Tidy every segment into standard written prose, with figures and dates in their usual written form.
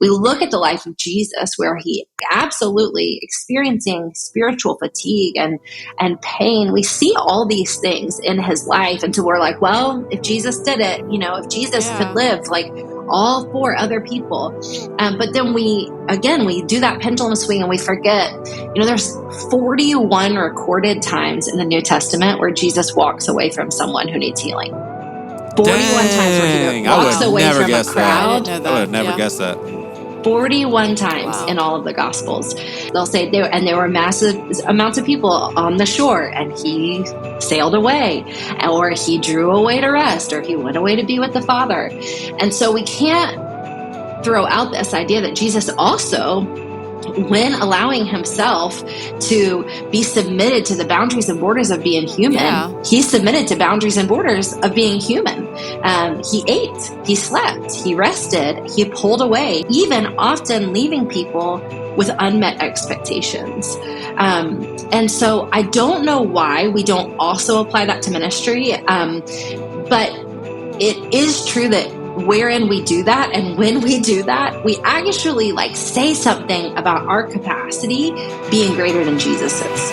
we look at the life of Jesus, where he absolutely experiencing spiritual fatigue and pain. We see all these things in his life. And so we're like, well, if Jesus did it, if Jesus could live like all for other people. But then we do that pendulum swing and we forget, there's 41 recorded times in the New Testament where Jesus walks away from someone who needs healing. 41 times where he walks away from a crowd. I would have never guessed that. 41 times in all of the Gospels. They'll say there were massive amounts of people on the shore and he sailed away, or he drew away to rest, or he went away to be with the Father. And so we can't throw out this idea that Jesus also, when allowing himself to be submitted to the boundaries and borders of being human, he submitted to boundaries and borders of being human. He ate, he slept, he rested, he pulled away, even often leaving people with unmet expectations. And so I don't know why we don't also apply that to ministry, but it is true that wherein we do that, and when we do that, we actually say something about our capacity being greater than Jesus's.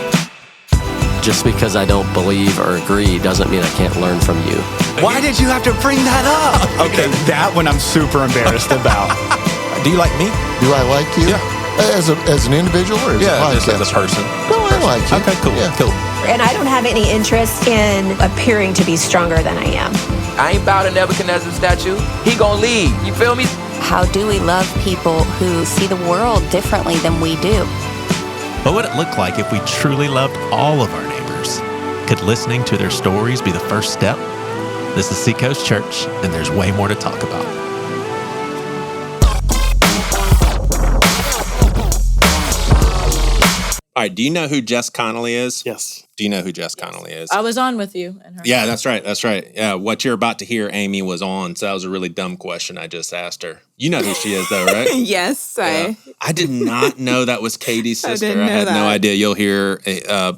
Just because I don't believe or agree doesn't mean I can't learn from you. Why did you have to bring that up? Okay, that one I'm super embarrassed about. Do you like me? Do I like you? Yeah. As an individual or as a podcast? Just as a person. No, I like you. Okay, cool. Yeah. Cool. And I don't have any interest in appearing to be stronger than I am. I ain't bow to Nebuchadnezzar's statue. He gonna lead. You feel me? How do we love people who see the world differently than we do? What would it look like if we truly loved all of our neighbors? Could listening to their stories be the first step? This is Seacoast Church, and there's way more to talk about. All right, do you know who Jess Connolly is? Yes. Do you know who Jess Connolly is? I was on with you. And her. Yeah, that's right. That's right. Yeah, what you're about to hear, Amy was on, so that was a really dumb question I just asked her. You know who she is, though, right? Yes. I did not know that was Katie's sister. I had that. No idea. You'll hear,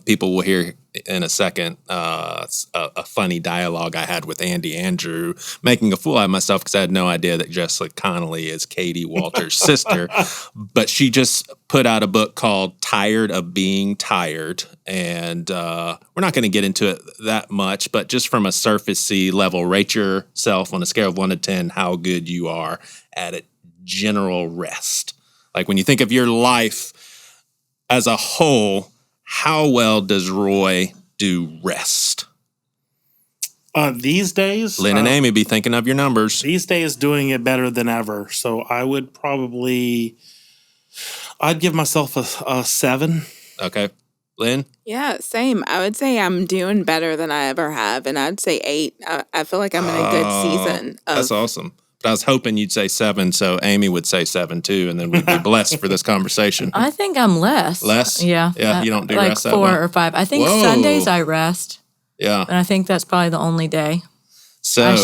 people will hear in a second, a funny dialogue I had with Andy Andrew, making a fool out of myself because I had no idea that Jess Connolly is Katie Walter's sister. But she just put out a book called Tired of Being Tired. And we're not going to get into it that much, but just from a surfacey level, rate yourself on a scale of 1 to 10 how good you are at a general rest. Like when you think of your life as a whole, how well does Roy do rest? These days, Lynn and Amy be thinking of your numbers. These days, doing it better than ever. So I would I'd give myself a 7. Okay. Lynn? Yeah, same. I would say I'm doing better than I ever have, and I'd say 8. I feel like I'm in a good season. That's awesome. But I was hoping you'd say 7, so Amy would say 7 too, and then we'd be blessed for this conversation. I think I'm less. Less? Yeah. Yeah, you don't do like rest that 4 well? or 5. I think Sundays I rest. Yeah. And I think that's probably the only day. So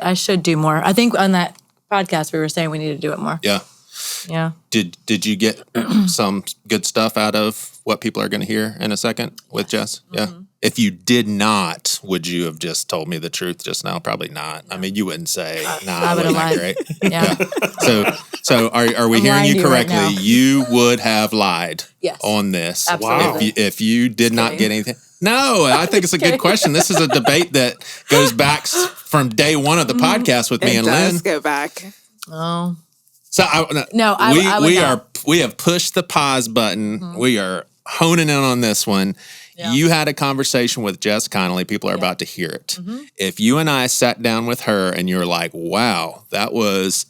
I should do more. I think on that podcast we were saying we need to do it more. Yeah. Yeah. Did you get some good stuff out of what people are going to hear in a second with Jess? Yeah. Mm-hmm. If you did not, would you have just told me the truth just now? Probably not. I mean, you wouldn't say, I would have lied. Great. Yeah. So are we hearing you correctly? You would have lied on this. Absolutely. If you did not get anything. No, I think it's a good question. This is a debate that goes back from day one of the podcast with me and Lynn. It does go back. Oh. So I we have pushed the pause button. Mm-hmm. We are honing in on this one. Yeah. You had a conversation with Jess Connolly. People are about to hear it. Mm-hmm. If you and I sat down with her and you're like, wow, that was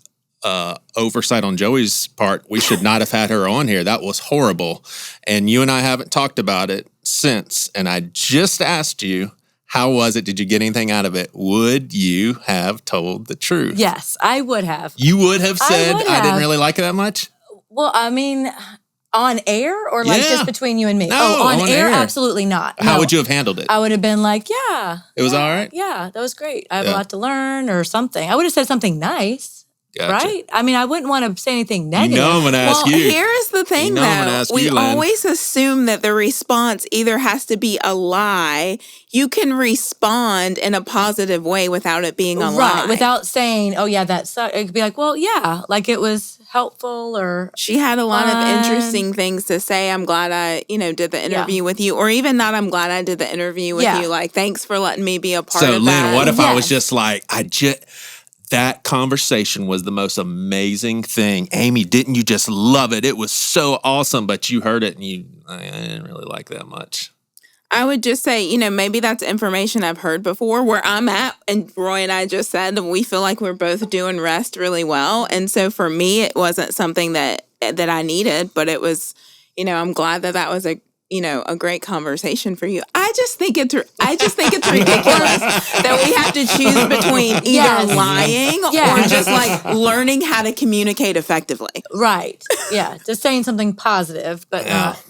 oversight on Joey's part. We should not have had her on here. That was horrible. And you and I haven't talked about it since. And I just asked you, how was it? Did you get anything out of it? Would you have told the truth? Yes, I would have. You would have said, I didn't really like it that much? Well, I mean, on air or like just between you and me? No, on air, absolutely not. How would you have handled it? I would have been like, yeah. It was all right? Yeah, that was great. I have a lot to learn or something. I would have said something nice. Gotcha. Right? I mean, I wouldn't want to say anything negative. You know I'm going to ask you. Here's the thing, though. We always assume that the response either has to be a lie. You can respond in a positive way without it being a lie. Right, without saying, oh, yeah, that sucked. It could be like, well, yeah, like it was helpful or she had a lot of interesting things to say. I'm glad I, did the interview with you, or even not. I'm glad I did the interview with you. Like, thanks for letting me be a part of that. So, Lynne, what if I was just like, that conversation was the most amazing thing. Amy, didn't you just love it? It was so awesome, but you heard it and I didn't really like that much. I would just say, maybe that's information I've heard before where I'm at. And Roy and I just said that we feel like we're both doing rest really well. And so for me, it wasn't something that I needed, but it was, I'm glad that was a great conversation for you. I just think it's ridiculous that we have to choose between either lying or just like learning how to communicate effectively. Right. Yeah. Just saying something positive, but not.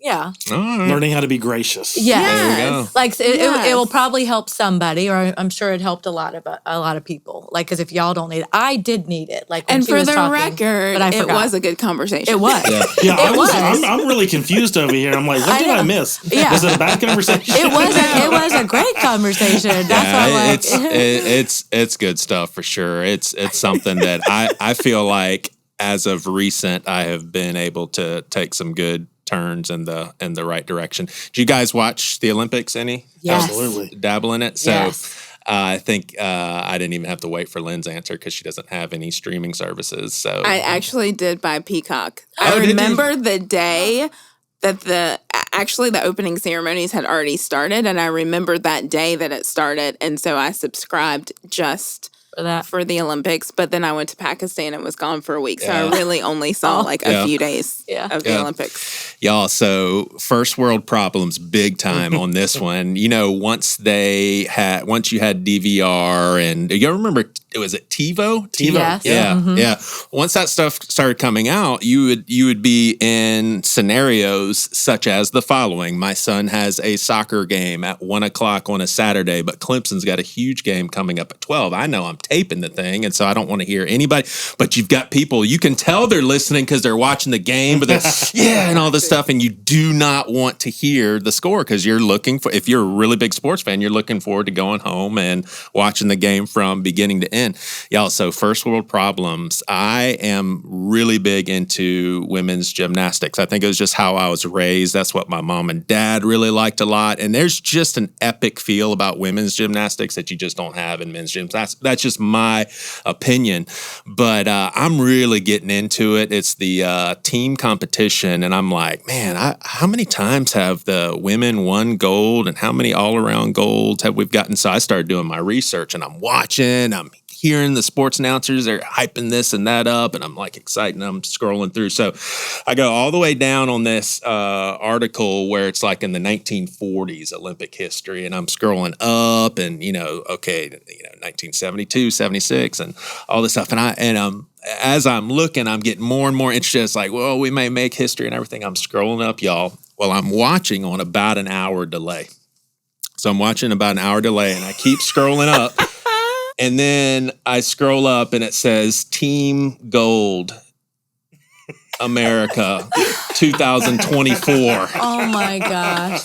Yeah. Learning how to be gracious. Yes. There you go. Like it will probably help somebody, or I'm sure it helped a lot of people. Like, because if y'all don't need it, I did need it. Like, when and she for was the talking, record, but it was a good conversation. It was. Yeah, I'm really confused over here. I'm like, what did I miss? Yeah. Was it a bad conversation? It was a great conversation. That's it's good stuff for sure. It's something that I feel like as of recent I have been able to take some good turns in the right direction. Do you guys watch the Olympics any? Yes. Absolutely. Dabble in it? So yes. I think I didn't even have to wait for Lynne's answer because she doesn't have any streaming services. So I actually did buy Peacock. I remember the day that the opening ceremonies had already started, and I remembered that day that it started, and so I subscribed just for the Olympics, but then I went to Pakistan and was gone for a week, so I really only saw a few days of the Olympics. Y'all, so first world problems big time on this one. Once you had DVR, and you remember, was it TiVo? Yes. Yeah, mm-hmm. Yeah. Once that stuff started coming out, you would be in scenarios such as the following. My son has a soccer game at 1:00 on a Saturday, but Clemson's got a huge game coming up at 12. I know I'm taping the thing, and so I don't want to hear anybody, but you've got people, you can tell they're listening because they're watching the game, but they're, and all this stuff, and you do not want to hear the score because you're looking for, if you're a really big sports fan, you're looking forward to going home and watching the game from beginning to end. Y'all, so first world problems. I am really big into women's gymnastics. I think it was just how I was raised. That's what my mom and dad really liked a lot, and there's just an epic feel about women's gymnastics that you just don't have in men's gyms. That's just my opinion, but I'm really getting into it. It's the team competition, and I'm like, man, how many times have the women won gold, and how many all-around golds have we gotten? So I started doing my research, and I'm watching, I'm hearing the sports announcers, they're hyping this and that up, and I'm like excited, and I'm scrolling through. So I go all the way down on this article where it's like in the 1940s Olympic history, and I'm scrolling up, and 1972, 76, and all this stuff, and as I'm looking, I'm getting more and more interested. It's like, well, we may make history and everything. I'm scrolling up, y'all. Well, I'm watching on about an hour delay. So I'm watching about an hour delay, and I keep scrolling up. And then I scroll up, and it says Team Gold America 2024. Oh my gosh.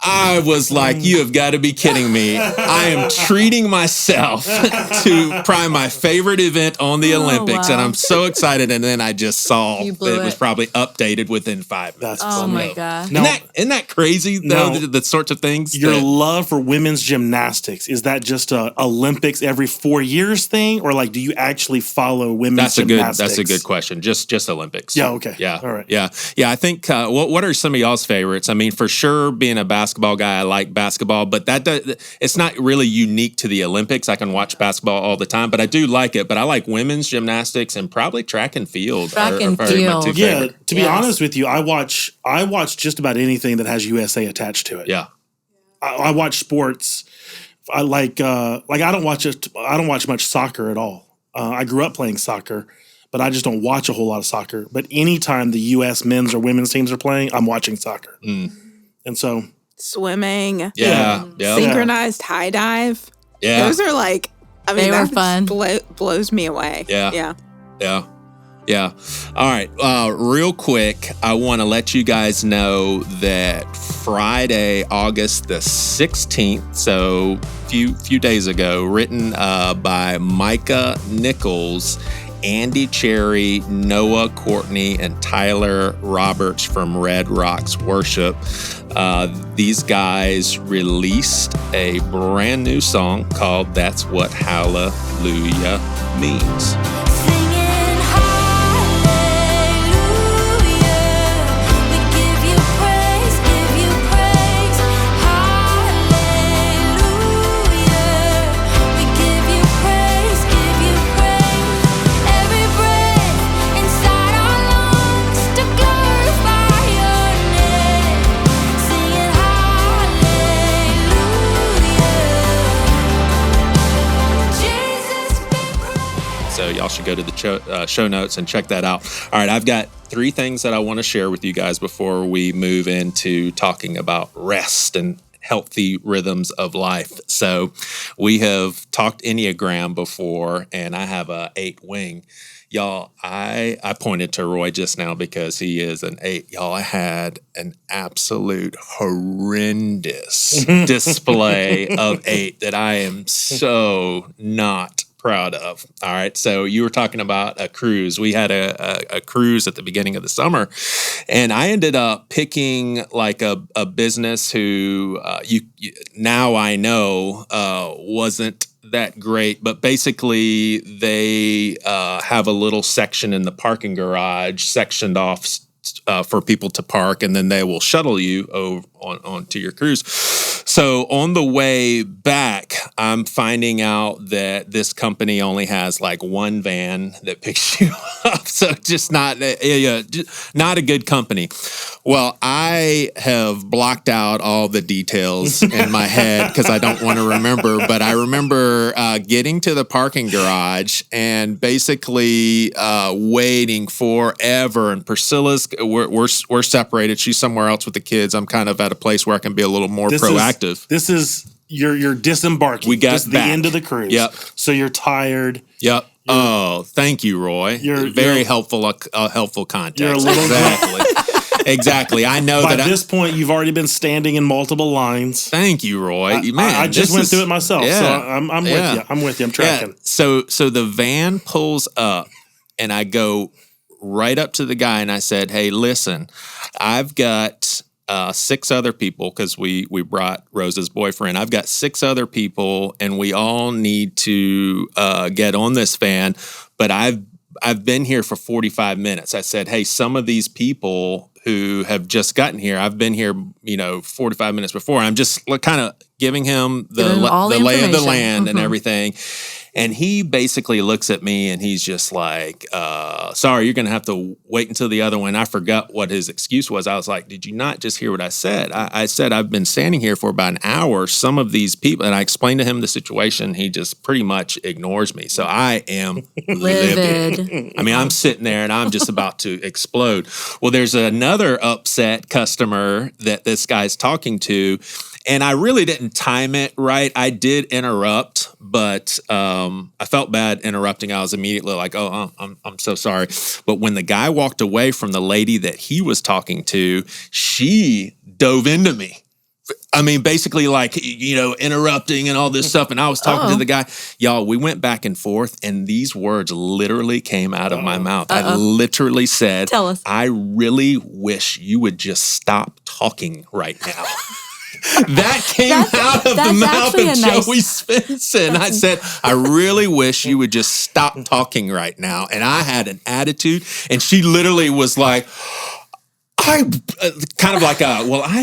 I was like, you have got to be kidding me. I am treating myself to probably my favorite event on the Olympics, wow. and I'm so excited. And then I just saw it was probably updated within 5 minutes. Oh my gosh. Isn't that crazy, though, the sorts of things? Your love for women's gymnastics, is that just a Olympics every 4 years thing? Or like, do you actually follow women's gymnastics? That's a good question. Just Olympics. Yeah, okay. Yeah. All right. Yeah. I think, what are some of y'all's favorites? I mean, for sure, being a basketball guy, I like basketball, but it's not really unique to the Olympics. I can watch basketball all the time, but I do like it. But I like women's gymnastics and probably track and field. Track and field. Yeah, to be honest with you, I watch just about anything that has USA attached to it. Yeah. I watch sports. I don't watch much soccer at all. I grew up playing soccer, but I just don't watch a whole lot of soccer. But anytime the U.S. men's or women's teams are playing, I'm watching soccer. Mm. And so swimming, synchronized high dive. Yeah, those are like, they were fun. Blows me away. Yeah. All right. Real quick, I want to let you guys know that Friday, August the 16th, so few days ago, written by Micah Nichols, Andy Cherry, Noah Courtney, and Tyler Roberts from Red Rocks Worship. These guys released a brand new song called That's What Hallelujah Means. So y'all should go to the show notes and check that out. All right, I've got 3 things that I want to share with you guys before we move into talking about rest and healthy rhythms of life. So we have talked Enneagram before, and I have a 8 wing. Y'all, I pointed to Roy just now because he is an 8. Y'all, I had an absolute horrendous display of 8 that I am so not proud of. All right. So you were talking about a cruise. We had a cruise at the beginning of the summer, and I ended up picking like a business who now I know wasn't that great, but basically they have a little section in the parking garage sectioned off for people to park, and then they will shuttle you onto your cruise. So on the way back, I'm finding out that this company only has like one van that picks you up. So just not a good company. Well, I have blocked out all the details in my head because I don't want to remember. But I remember getting to the parking garage and basically waiting forever. And Priscilla's we're separated. She's somewhere else with the kids. I'm kind of at a place where I can be a little more proactive. This is you're disembarking. We got this is the end of the cruise. Yep. So you're tired. Yep. Oh, thank you, Roy. Very helpful context. You're a little Exactly. I know By that this point, you've already been standing in multiple lines. Thank you, Roy. I just went through it myself, so I'm with you. I'm with you. I'm tracking. Yeah. So the van pulls up, and I go right up to the guy, and I said, "Hey, listen, I've got 6 other people because we brought Rosa's boyfriend. I've got 6 other people, and we all need to get on this van, but I've been here for 45 minutes. I said, hey, some of these people who have just gotten here, I've been here, 45 minutes before. I'm just kind of giving him the lay of the land and everything. And he basically looks at me and he's just like, sorry, you're going to have to wait until the other one. I forgot what his excuse was. I was like, did you not just hear what I said? I said, I've been standing here for about an hour. Some of these people, and I explained to him the situation. He just pretty much ignores me. So I am livid. I mean, I'm sitting there and I'm just about to explode. Well, there's another upset customer that this guy's talking to. And I really didn't time it right. I did interrupt, but I felt bad interrupting. I was immediately like, oh, I'm so sorry. But when the guy walked away from the lady that he was talking to, she dove into me. I mean, basically like, interrupting and all this stuff. And I was talking to the guy. Y'all, we went back and forth, and these words literally came out of my mouth. I literally said, tell us. I really wish you would just stop talking right now. That came out of the mouth of Joey Svendsen. I said, I really wish you would just stop talking right now. And I had an attitude, and she literally was like, I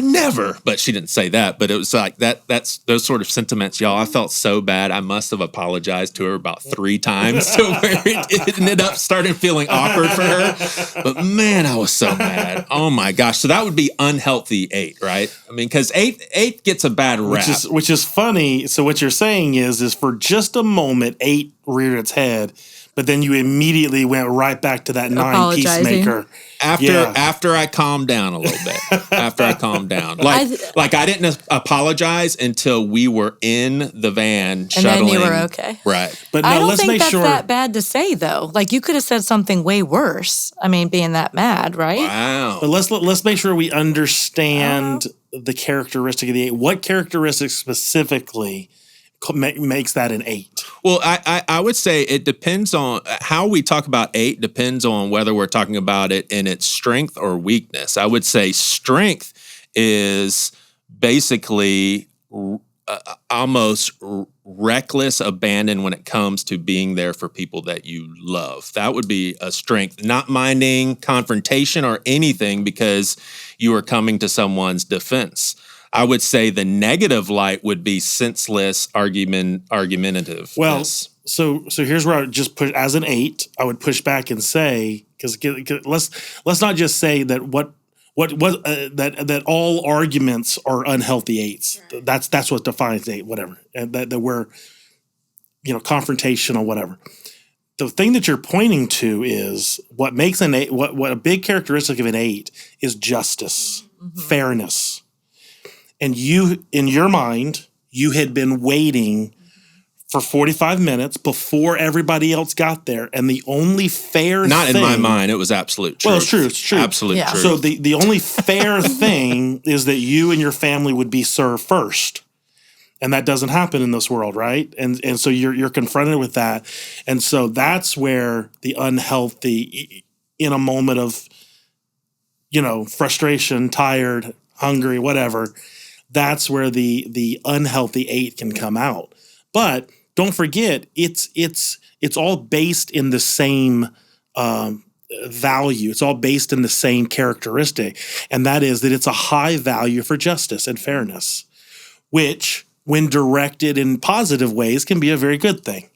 never, but she didn't say that, but it was like that's those sort of sentiments, y'all. I felt so bad. I must have apologized to her about 3 times to where it ended up starting feeling awkward for her. But man, I was so mad. Oh my gosh. So that would be unhealthy 8, right? I mean, because 8 gets a bad rap. Which is funny. So what you're saying is for just a moment, 8 reared its head, but then you immediately went right back to that 9 peacemaker. After I calmed down a little bit. After I calmed down. Like I didn't apologize until we were in the van shuttling. And then you were okay. Right. But no, I don't let's think make that's sure that bad to say, though. Like, you could have said something way worse. I mean, being that mad, right? Wow. But let's make sure we understand the characteristic of the 8. What characteristics specifically makes that an 8? Well, I would say it depends on how we talk about 8 depends on whether we're talking about it in its strength or weakness. I would say strength is basically almost reckless abandon when it comes to being there for people that you love. That would be a strength, not minding confrontation or anything because you are coming to someone's defense. I would say the negative light would be senseless argumentative. Well, so here's where I would just put as an 8. I would push back and say because let's not just say that that all arguments are unhealthy 8s. That's what defines 8. Whatever, and that we're confrontational. Whatever. The thing that you're pointing to is what makes an 8. What a big characteristic of an 8 is justice, fairness. And you, in your mind, you had been waiting for 45 minutes before everybody else got there. And the only fair Not thing... in my mind, it was absolute truth. Well, it's true. It's true. Absolute truth. So the only fair thing is that you and your family would be served first. And that doesn't happen in this world, right? And so you're confronted with that. And so that's where the unhealthy, in a moment of, frustration, tired, hungry, whatever... That's where the unhealthy 8 can come out. But don't forget, it's all based in the same value. It's all based in the same characteristic, and that is that it's a high value for justice and fairness, which, when directed in positive ways, can be a very good thing.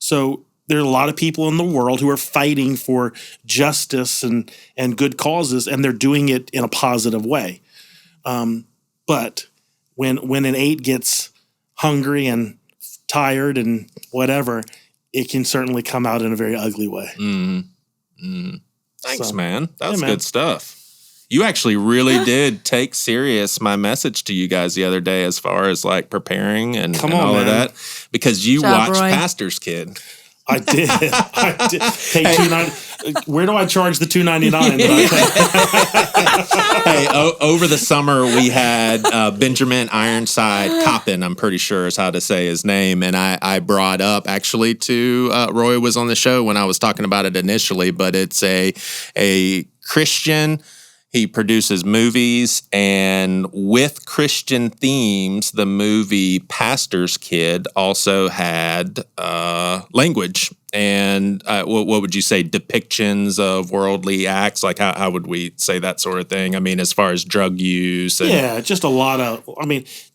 So there are a lot of people in the world who are fighting for justice and good causes, and they're doing it in a positive way. But when an 8 gets hungry and tired and whatever, it can certainly come out in a very ugly way. Thanks, man. That was good stuff. You actually really did take serious my message to you guys the other day as far as like preparing and all of that, because you watched Pastor's Kid. I did. Hey, $2.99. Where do I charge the $2.99? Hey, over the summer we had Benjamin Ironside Coppin, I'm pretty sure is how to say his name, and I brought up actually to Roy was on the show when I was talking about it initially, but it's a Christian. He produces movies, and with Christian themes, the movie Pastor's Kid also had language and what would you say, depictions of worldly acts? Like how would we say that sort of thing? I mean, as far as drug use. And, just a lot of,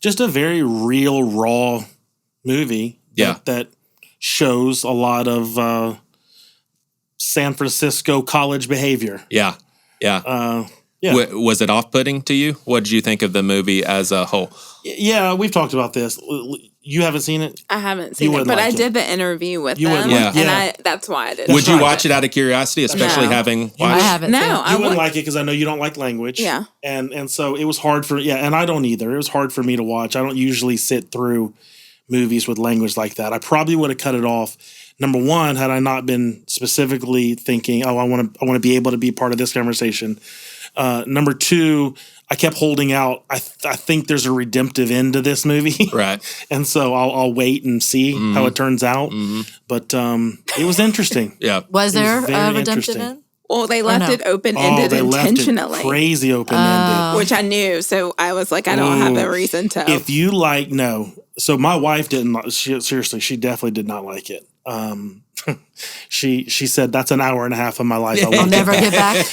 just a very real, raw movie that shows a lot of San Francisco college behavior. Yeah. Was it off-putting to you? What did you think of the movie as a whole? Yeah, we've talked about this. You haven't seen it? I haven't seen it, but I did the interview with them, and that's why I did. Would you watch it out of curiosity, especially having watched? I haven't. No, you wouldn't like it because I know you don't like language. Yeah, and so it was hard for and I don't either. It was hard for me to watch. I don't usually sit through movies with language like that. I probably would have cut it off. Number one, had I not been specifically thinking, I want to be able to be part of this conversation. Number two, I kept holding out. I think there's a redemptive end to this movie, right? And so I'll wait and see how it turns out. But it was interesting. Was there a redemptive end? Well, they left it open-ended intentionally. Left it crazy open-ended. Which I knew, so I was like, I don't have a reason to. If you like, no. So my wife didn't. Seriously, she definitely did not like it. She said that's an hour and a half of my life. I'll never get back.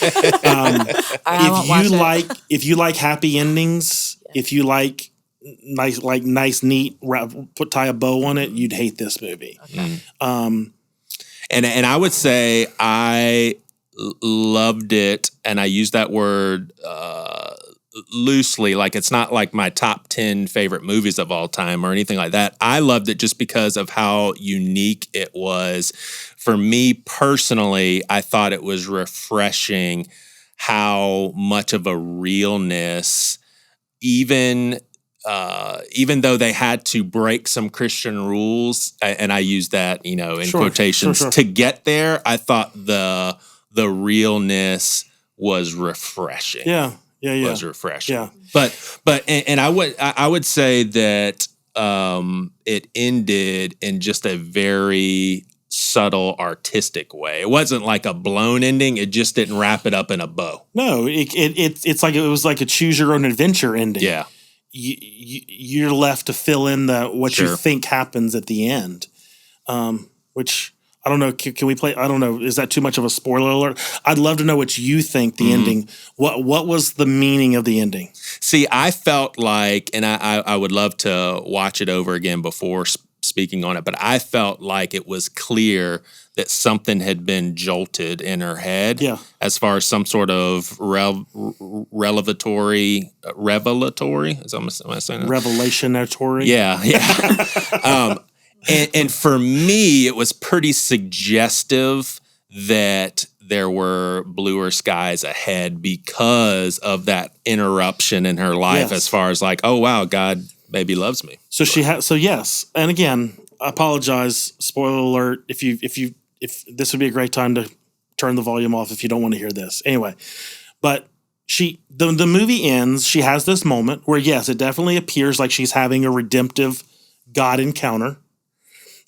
If you like happy endings, if you like nice, neat, tie a bow on it, you'd hate this movie. Okay. And I would say I loved it, and I use that word loosely. Like it's not like my top 10 favorite movies of all time or anything like that. I loved it just because of how unique it was. For me personally, I thought it was refreshing how much of a realness, even though they had to break some Christian rules, and I use that, in quotations, to get there, I thought the realness was refreshing. Yeah. Was refreshing. Yeah. But I would say that it ended in just a very subtle artistic way. It wasn't like a blown ending. It just didn't wrap it up in a bow. No, it's like it was like a choose your own adventure ending. Yeah. You're left to fill in what you think happens at the end, which I don't know. Can we play? I don't know. Is that too much of a spoiler alert? I'd love to know what you think the ending. What was the meaning of the ending? See, I felt like, and I would love to watch it over again before speaking on it, but I felt like it was clear that something had been jolted in her head as far as some sort of revelatory, is that, am I saying that? Revelationatory? Yeah. And for me, it was pretty suggestive that there were bluer skies ahead because of that interruption in her life as far as like, oh, wow, God maybe loves me. So yes. And again, I apologize. Spoiler alert. If this would be a great time to turn the volume off if you don't want to hear this. Anyway, but the movie ends. She has this moment where, yes, it definitely appears like she's having a redemptive God encounter.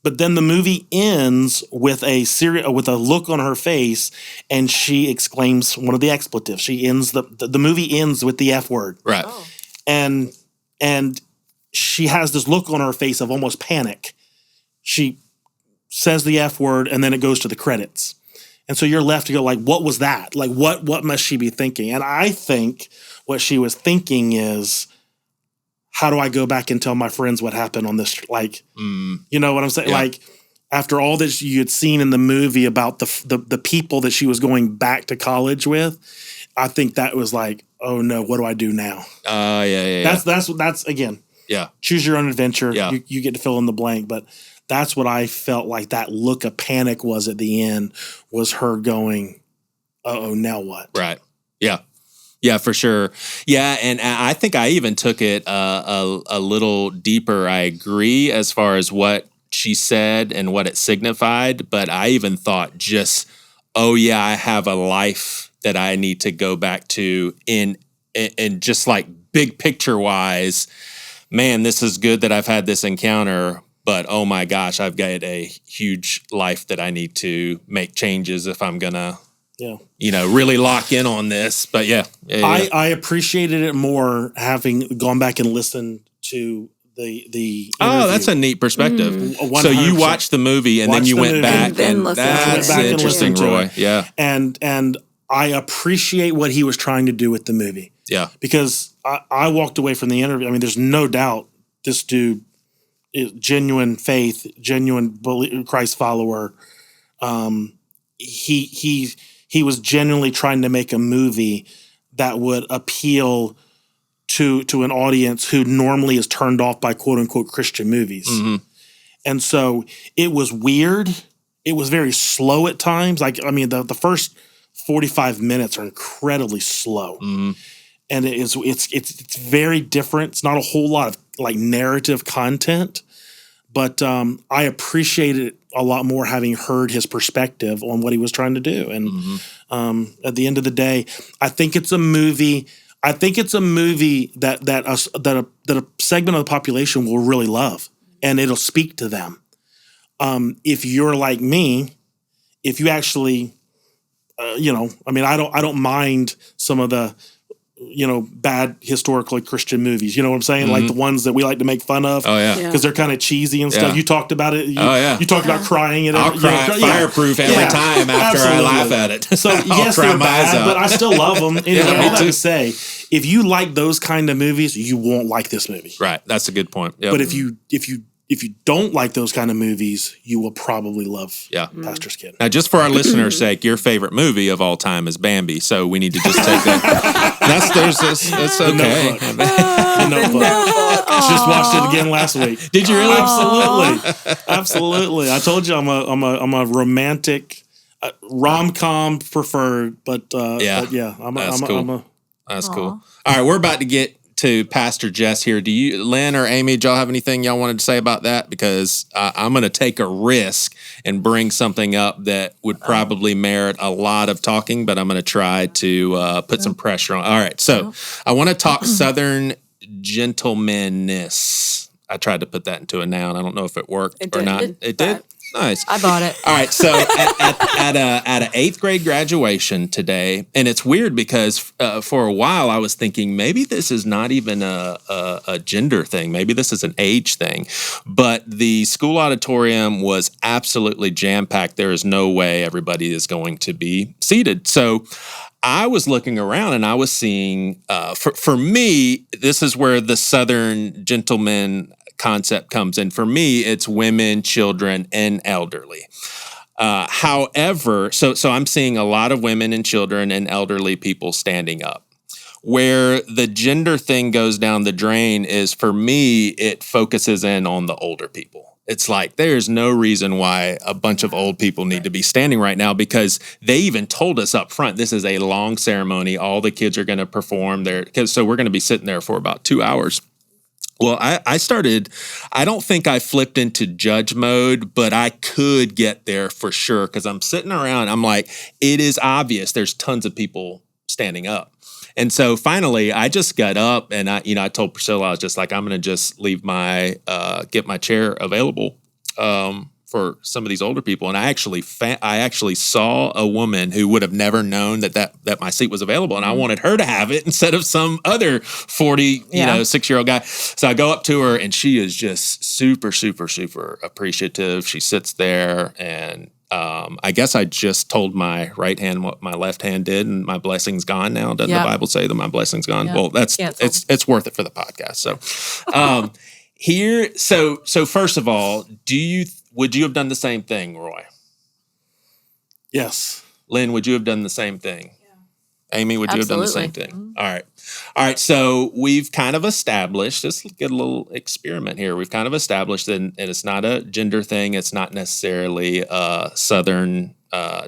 But then the movie ends with with a look on her face, and she exclaims one of the expletives. She ends the movie ends with the F word. Right. Oh. And she has this look on her face of almost panic. She says the F word, and then it goes to the credits. And so you're left to go like, what was that? Like, what must she be thinking? And I think what she was thinking is, how do I go back and tell my friends what happened on this? Like, you know what I'm saying? Yeah. Like, after all that you had seen in the movie about the people that she was going back to college with, I think that was like, oh no, what do I do now? Yeah. That's again. Yeah. Choose your own adventure. Yeah. You get to fill in the blank, but that's what I felt like that look of panic was at the end, was her going, uh-oh, now what? Right. Yeah. Yeah, for sure. Yeah, and I think I even took it a little deeper. I agree as far as what she said and what it signified, but I even thought just, oh yeah, I have a life that I need to go back to in just like big picture wise. Man, this is good that I've had this encounter, but oh my gosh, I've got a huge life that I need to make changes if I'm gonna, really lock in on this. But I appreciated it more having gone back and listened to the interview. Oh, that's a neat perspective. Mm-hmm. So you watched the movie and then you went back and that's interesting, Roy. Yeah, and I appreciate what he was trying to do with the movie. Yeah, because I walked away from the interview. I mean, there's no doubt this dude is genuine faith, genuine Christ follower. He was genuinely trying to make a movie that would appeal to an audience who normally is turned off by quote unquote Christian movies. Mm-hmm. And so it was weird. It was very slow at times. Like, I mean, the first 45 minutes are incredibly slow. Mm-hmm. And it's very different. It's not a whole lot of like narrative content, but I appreciated it a lot more having heard his perspective on what he was trying to do. And at the end of the day, I think it's a movie. I think it's a movie that a segment of the population will really love, and it'll speak to them. If you're like me, if you actually, I mean, I don't mind some of the, bad historically Christian movies. You know what I'm saying? Mm-hmm. Like the ones that we like to make fun of. Oh yeah, because they're kind of cheesy and stuff. Yeah. You talked about it. You talked about crying. I'll cry fireproof every time after I laugh at it. So yes, they're bad, but I still love them. Anyway, all that to say, if you like those kind of movies, you won't like this movie. Right, that's a good point. Yep. But if you don't like those kind of movies, you will probably love Pastor's Kid. Now, just for our listeners' sake, your favorite movie of all time is Bambi, so we need to just take that. That's okay. The Notebook. Just watched it again last week. Did you really? Absolutely. I told you I'm a romantic, rom-com preferred, but that's cool. That's cool. All right, we're about to get to Pastor Jess here. Do you, Lynn or Amy, do y'all have anything y'all wanted to say about that? Because I'm going to take a risk and bring something up that would probably merit a lot of talking, but I'm going to try to put some pressure on. All right, so I want to talk Southern gentlemanness. I tried to put that into a noun. I don't know if it worked or not. It did? Nice. I bought it. All right. So at an 8th grade graduation today, and it's weird because for a while I was thinking maybe this is not even a gender thing. Maybe this is an age thing. But the school auditorium was absolutely jam-packed. There is no way everybody is going to be seated. So I was looking around and I was seeing, for me, this is where the Southern gentleman concept comes in. For me, it's women, children, and elderly. However, so I'm seeing a lot of women and children and elderly people standing up. Where the gender thing goes down the drain is, for me, it focuses in on the older people. It's like there's no reason why a bunch of old people need to be standing right now, because they even told us up front, this is a long ceremony. All the kids are going to perform there. So we're going to be sitting there for about 2 hours. Well, I don't think I flipped into judge mode, but I could get there for sure, because I'm sitting around. I'm like, it is obvious there's tons of people standing up. And so finally, I just got up and I told Priscilla, I was just like, I'm going to just leave get my chair available for some of these older people. And I actually saw a woman who would have never known that my seat was available, and I wanted her to have it instead of some other 6-year-old guy. So I go up to her, and she is just super, super, super appreciative. She sits there, and I guess I just told my right hand what my left hand did, and my blessing's gone now. Doesn't the Bible say that my blessing's gone? Yep. Well, it's worth it for the podcast. So so first of all, would you have done the same thing, Roy? Yes. Lynn, would you have done the same thing? Yeah. Amy, would you have done the same thing? Mm-hmm. All right. So we've kind of established, let's get a little experiment here. We've kind of established that it's not a gender thing. It's not necessarily a Southern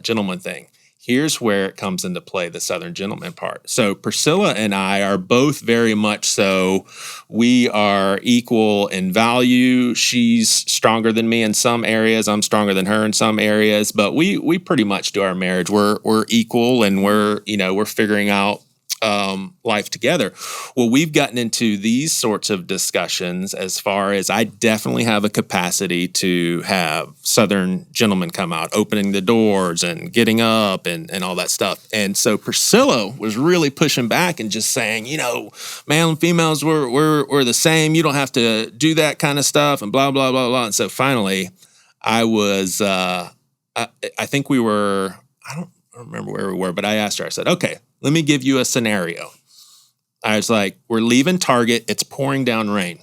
gentleman thing. Here's where it comes into play, the Southern gentleman part. So Priscilla and I are both very much so. We are equal in value. She's stronger than me in some areas. I'm stronger than her in some areas. But we pretty much do our marriage. We're equal, and we're figuring out life together. Well, we've gotten into these sorts of discussions as far as I definitely have a capacity to have Southern gentlemen come out, opening the doors and getting up and all that stuff. And so Priscilla was really pushing back and just saying, male and females, we're the same. You don't have to do that kind of stuff and blah, blah, blah, blah. And so finally I was, I think we were, I don't remember where we were, but I asked her, I said, okay, let me give you a scenario. I was like, we're leaving Target. It's pouring down rain.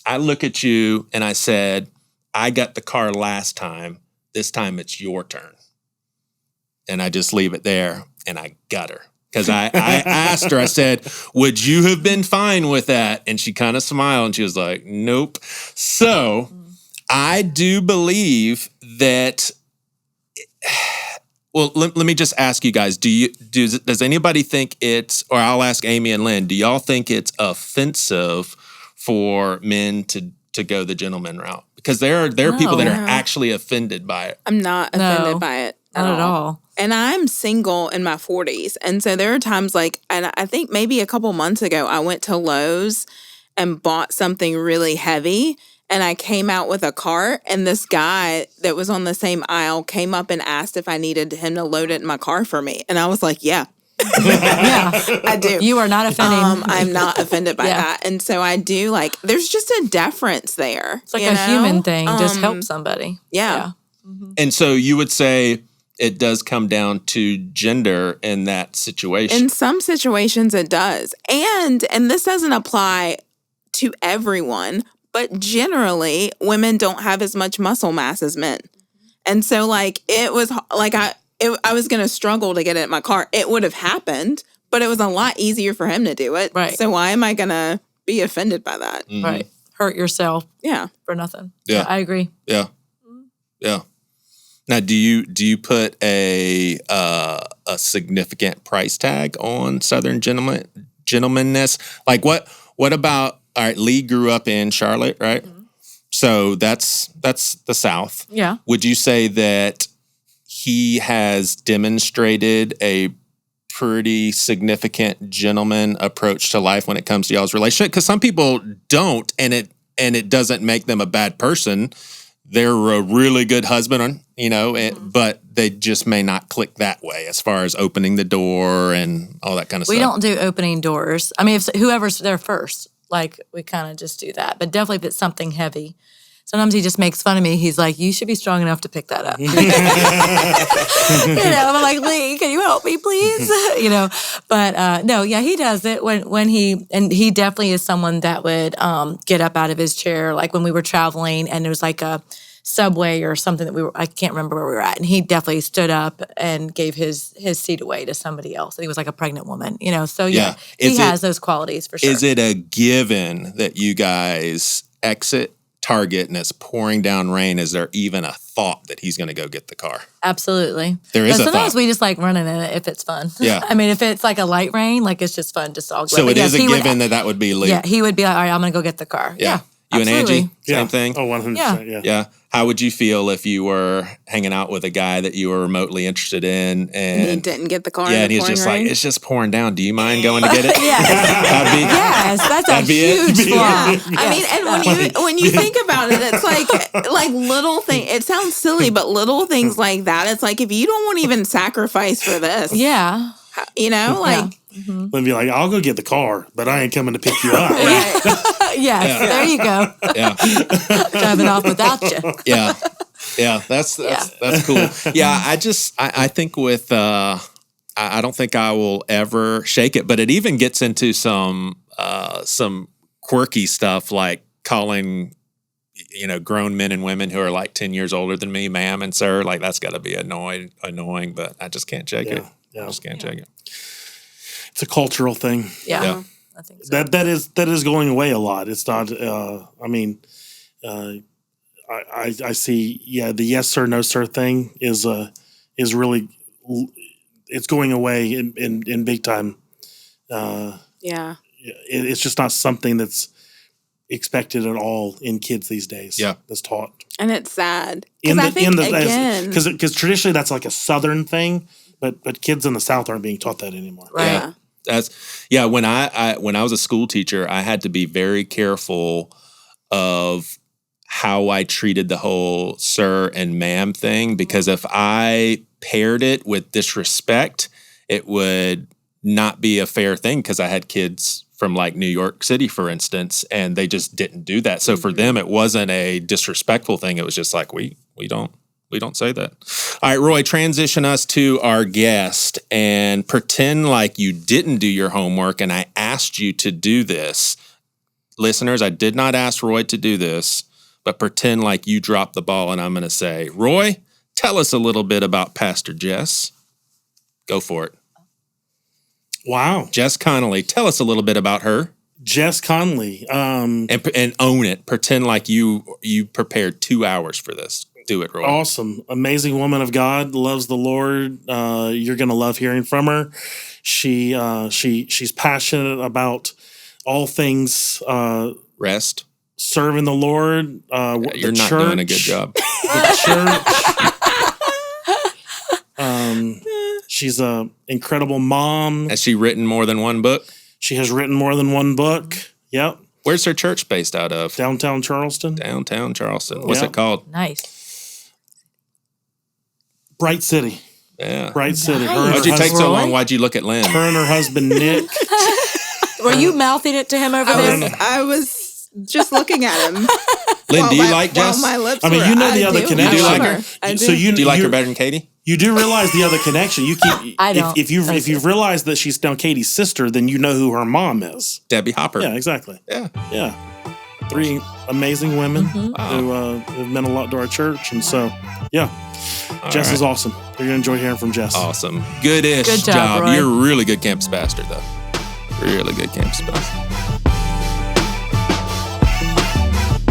I look at you and I said, I got the car last time. This time it's your turn. And I just leave it there, and I got her. Because I asked her, I said, would you have been fine with that? And she kind of smiled and she was like, nope. So I do believe that... Well, let me just ask you guys, does anybody think it's, or I'll ask Amy and Lynn, do y'all think it's offensive for men to go the gentleman route? Because there are people that are actually offended by it. I'm not offended by it not at all. And I'm single in my 40s. And so there are times and I think maybe a couple months ago, I went to Lowe's and bought something really heavy. And I came out with a cart, and this guy that was on the same aisle came up and asked if I needed him to load it in my car for me. And I was like, yeah. Yeah, I do. You are not offended. I'm not offended by that. And so I do there's just a deference there. It's like a human thing. Just help somebody. Yeah. Mm-hmm. And so you would say it does come down to gender in that situation. In some situations it does. And this doesn't apply to everyone, but generally, women don't have as much muscle mass as men. And so, it was I was going to struggle to get it in my car. It would have happened, but it was a lot easier for him to do it. Right. So why am I going to be offended by that? Mm-hmm. Right. Hurt yourself. Yeah. For nothing. Yeah. I agree. Yeah. Yeah. Now, do you put a significant price tag on Southern gentlemanness? What about? All right, Lee grew up in Charlotte, right? Mm-hmm. So that's the South. Yeah. Would you say that he has demonstrated a pretty significant gentleman approach to life when it comes to y'all's relationship? Because some people don't, and and it doesn't make them a bad person. They're a really good husband, but they just may not click that way as far as opening the door and all that kind of stuff. We don't do opening doors. I mean, if whoever's there first, like we kind of just do that. But definitely if it's something heavy. Sometimes he just makes fun of me. He's like, you should be strong enough to pick that up. I'm like, Lee, can you help me, please? But no, yeah, he does it when he definitely is someone that would get up out of his chair. Like when we were traveling and there was like a subway or something that I can't remember where we were at. And he definitely stood up and gave his seat away to somebody else. And he was like a pregnant woman, So yeah, he has those qualities for sure. Is it a given that you guys exit Target and it's pouring down rain? Is there even a thought that he's going to go get the car? Absolutely. There is a thought. Sometimes we just like running in it if it's fun. Yeah. I mean, if it's like a light rain, like it's just fun just all go. So it is a given that would be Lee. Yeah, he would be like, all right, I'm going to go get the car. Yeah. You absolutely. And Angie, same thing? Oh, 100%, yeah. How would you feel if you were hanging out with a guy that you were remotely interested in and he didn't get the car? Yeah, and he's just rain? like, it's just pouring down. Do you mind going to get it? Yes, that's a huge flaw. I mean, and when you think about it, it's like little things. It sounds silly, but little things like that. It's like if you don't want to even sacrifice for this. Yeah. Then be like, I'll go get the car, but I ain't coming to pick you up. Yes, there you go. Yeah. Driving off without you. Yeah. Yeah, that's cool. Yeah, I think with I don't think I will ever shake it, but it even gets into some quirky stuff like calling grown men and women who are like 10 years older than me, ma'am and sir. Like that's got to be annoying, but I just can't shake it. Yeah. I just can't shake it. It's a cultural thing. Yeah. I think so. That is going away a lot. It's not. I see. Yeah, the yes sir, no sir thing is really it's going away in big time. It's just not something that's expected at all in kids these days. Yeah, that's taught, and it's sad because traditionally that's like a Southern thing, but kids in the South aren't being taught that anymore. Right. Yeah. When I was a school teacher, I had to be very careful of how I treated the whole sir and ma'am thing, because if I paired it with disrespect, it would not be a fair thing, because I had kids from like New York City, for instance, and they just didn't do that. So for them, it wasn't a disrespectful thing. It was just like, we don't say that. All right, Roy, transition us to our guest and pretend like you didn't do your homework and I asked you to do this. Listeners, I did not ask Roy to do this, but pretend like you dropped the ball and I'm going to say, Roy, tell us a little bit about Pastor Jess. Go for it. Wow. Jess Connolly, tell us a little bit about her. Jess Connolly. And own it. Pretend like you prepared 2 hours for this. Do it, Roy. Awesome. Amazing woman of God, loves the Lord. You're going to love hearing from her. She's passionate about all things rest, serving the Lord. You're not doing a good job. The church. She's an incredible mom. Has she written more than one book? She has written more than one book. Yep. Where's her church based out of? Downtown Charleston. What's it called? Nice. Bright City. Yeah. Bright City. Nice. Why'd you take so long? Why'd you look at Lynne? Her and her husband, Nick. Were you mouthing it to him over there? I was just looking at him. Lynne, do you like Jess? My lips I mean, you know the other connection. Do you like her? So do you like her better than Katie? You do realize the other connection. You keep. I don't. If you've realized that she's now Katie's sister, then you know who her mom is. Debbie Hopper. Yeah, exactly. Yeah. 3 amazing women who have meant a lot to our church, and so Jess is awesome. You're gonna enjoy hearing from Jess. Awesome. Good-ish Good job, Roy. You're a really good campus pastor, though. Really good campus pastor.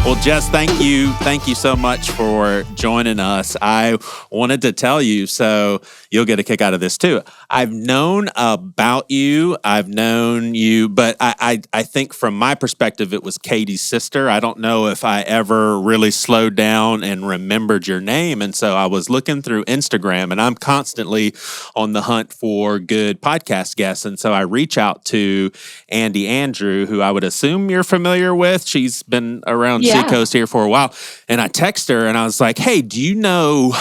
Well, Jess, thank you. Thank you so much for joining us. I wanted to tell you, so you'll get a kick out of this too. I've known about you. I've known you, but I think from my perspective, it was Katie's sister. I don't know if I ever really slowed down and remembered your name. And so I was looking through Instagram, and I'm constantly on the hunt for good podcast guests. And so I reach out to Andy Andrew, who I would assume you're familiar with. She's been around Seacoast here for a while. And I text her and I was like, hey, do you know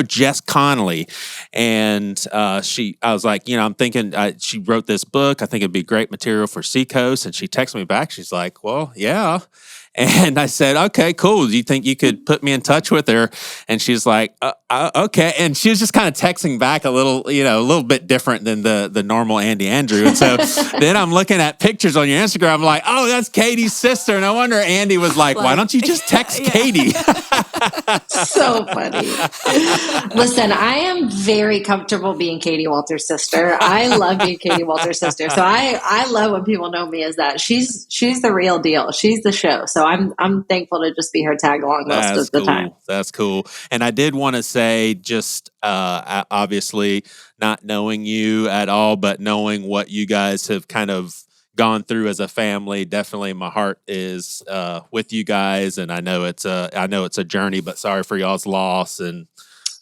Jess Connolly? And I was like, I'm thinking she wrote this book. I think it'd be great material for Seacoast. And she texted me back. She's like, well, yeah. And I said, okay, cool. Do you think you could put me in touch with her? And she's like, okay. And she was just kind of texting back a little bit different than the normal Andy Andrew. And so then I'm looking at pictures on your Instagram. I'm like, oh, that's Katie's sister. No wonder Andy was like, why don't you just text Katie? So funny. Listen, I am very comfortable being Katie Walter's sister. I love being Katie Walter's sister. So I love when people know me as that. She's the real deal. She's the show. So I'm thankful to just be her tag along most of the time. That's cool. And I did want to say, just obviously not knowing you at all, but knowing what you guys have kind of gone through as a family, definitely my heart is with you guys, and I know it's a journey, but sorry for y'all's loss and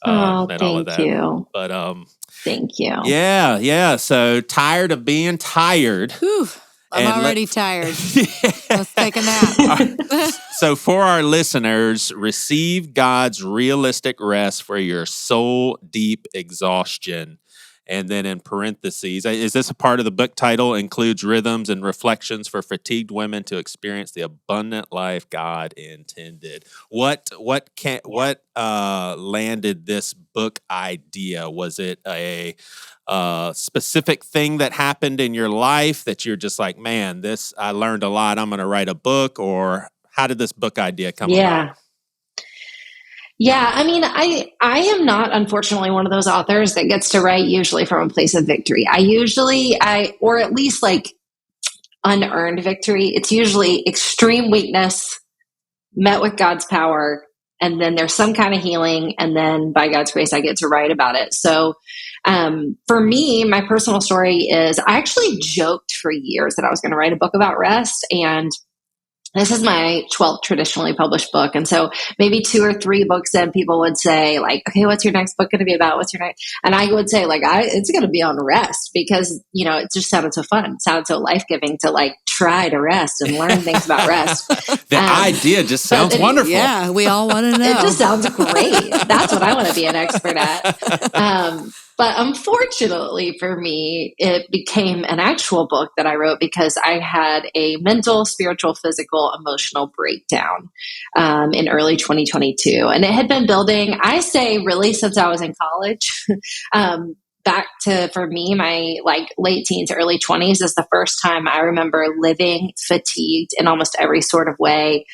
all of that. Thank you. But thank you. Yeah. So tired of being tired. Whew. I'm already tired. Let's take a nap. So for our listeners, receive God's realistic rest for your soul-deep exhaustion. And then in parentheses, is this a part of the book title? Includes rhythms and reflections for fatigued women to experience the abundant life God intended. What landed this book idea? Was it a specific thing that happened in your life that you're just like, man, I learned a lot, I'm going to write a book? Or how did this book idea come about? Yeah, I mean, I am not, unfortunately, one of those authors that gets to write usually from a place of victory. Or at least like unearned victory. It's usually extreme weakness met with God's power, and then there's some kind of healing, and then by God's grace, I get to write about it. So for me, my personal story is I actually joked for years that I was going to write a book about rest, and this is my 12th traditionally published book. And so maybe 2 or 3 books in, people would say like, okay, what's your next book going to be about? What's your next? And I would say like, it's going to be on rest because, it just sounded so fun. It sounded so life-giving to like try to rest and learn things about rest. The idea just sounds wonderful. Yeah, we all want to know. It just sounds great. That's what I want to be an expert at. But unfortunately for me, it became an actual book that I wrote because I had a mental, spiritual, physical, emotional breakdown in early 2022. And it had been building, I say really since I was in college. Back to, for me, my like late teens, early 20s is the first time I remember living fatigued in almost every sort of way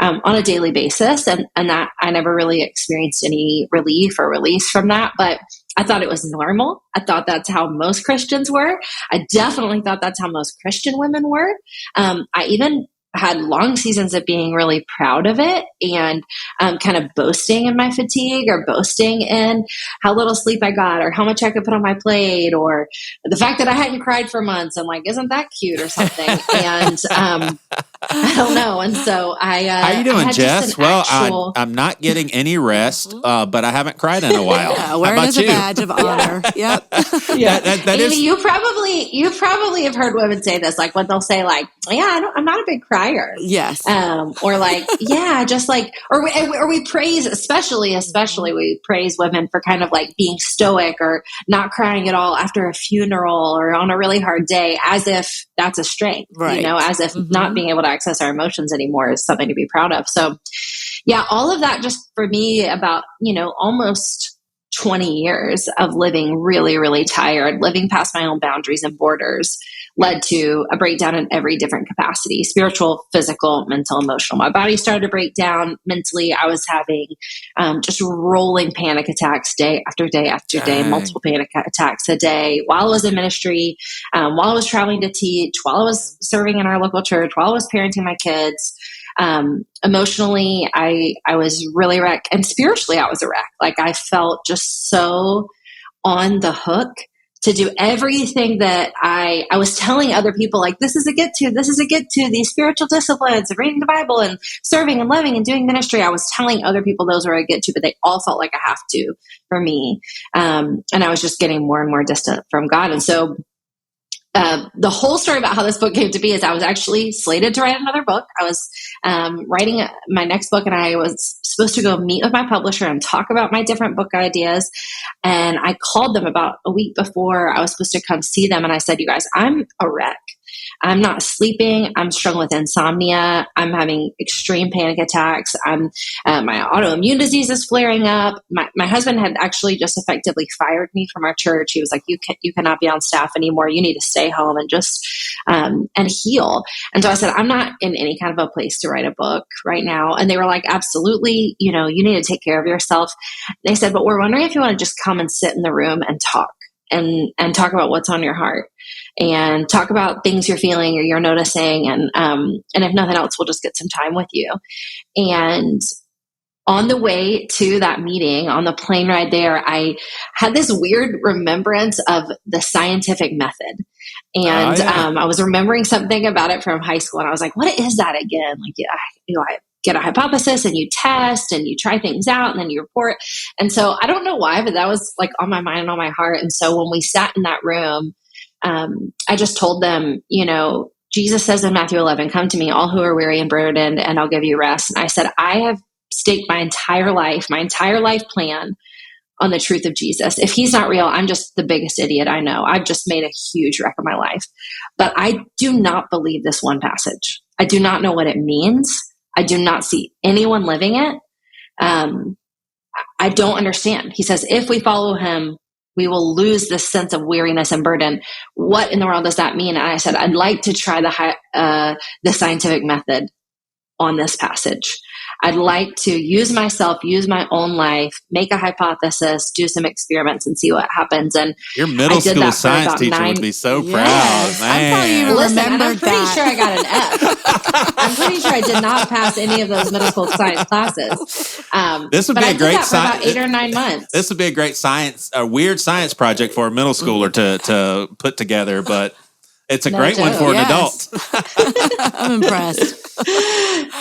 on a daily basis. And that I never really experienced any relief or release from that. But I thought it was normal. I thought that's how most Christians were. I definitely thought that's how most Christian women were. I even had long seasons of being really proud of it and kind of boasting in my fatigue or boasting in how little sleep I got or how much I could put on my plate or the fact that I hadn't cried for months. I'm like, isn't that cute or something? And I don't know. And so how you doing, Jess? Well, I'm not getting any rest, but I haven't cried in a while. Yeah, wear it as a badge of honor. Yep. Yeah. Amy, you probably have heard women say this, like when they'll say like, yeah, I'm not a big crier. Yes. Or like, yeah, just like, or we praise, especially we praise women for kind of like being stoic or not crying at all after a funeral or on a really hard day, as if that's a strength, right. As if not being able to access our emotions anymore is something to be proud of. So yeah, all of that just for me about, almost 20 years of living really, really tired, living past my own boundaries and borders led to a breakdown in every different capacity, spiritual, physical, mental, emotional. My body started to break down mentally. I was having just rolling panic attacks day after day after day, multiple panic attacks a day while I was in ministry, while I was traveling to teach, while I was serving in our local church, while I was parenting my kids. Emotionally, I was really wrecked, and spiritually I was a wreck. Like I felt just so on the hook to do everything that I was telling other people, like, this is a get to, these spiritual disciplines, reading the Bible and serving and loving and doing ministry. I was telling other people those were a get to, but they all felt like a have to for me. And I was just getting more and more distant from God. And so the whole story about how this book came to be is I was actually slated to write another book. I was writing my next book, and I was supposed to go meet with my publisher and talk about my different book ideas. And I called them about a week before I was supposed to come see them. And I said, you guys, I'm a wreck. I'm not sleeping. I'm struggling with insomnia. I'm having extreme panic attacks. My autoimmune disease is flaring up. My husband had actually just effectively fired me from our church. He was like, you cannot be on staff anymore. You need to stay home and just and heal. And so I said, I'm not in any kind of a place to write a book right now. And they were like, absolutely. You need to take care of yourself. They said, but we're wondering if you want to just come and sit in the room and talk and talk about what's on your heart. And talk about things you're feeling or you're noticing. And if nothing else, we'll just get some time with you. And on the way to that meeting, on the plane ride there, I had this weird remembrance of the scientific method. And I was remembering something about it from high school. And I was like, what is that again? Like, I get a hypothesis and you test and you try things out and then you report. And so I don't know why, but that was like on my mind and on my heart. And so when we sat in that room, I just told them, Jesus says in Matthew 11, come to me, all who are weary and burdened, and I'll give you rest. And I said, I have staked my entire life plan on the truth of Jesus. If he's not real, I'm just the biggest idiot I know. I've just made a huge wreck of my life. But I do not believe this one passage. I do not know what it means. I do not see anyone living it. I don't understand. He says, if we follow him, we will lose this sense of weariness and burden. What in the world does that mean? And I said, I'd like to try the scientific method on this passage. I'd like to use my own life, make a hypothesis, do some experiments and see what happens. And your middle school science teacher would be so proud, man. I'm pretty sure I got an F. I'm pretty sure I did not pass any of those middle school science classes. This would be a great science. About 8 or 9 months. This would be a great weird science project for a middle schooler to put together, but it's a great one for an adult. I'm impressed.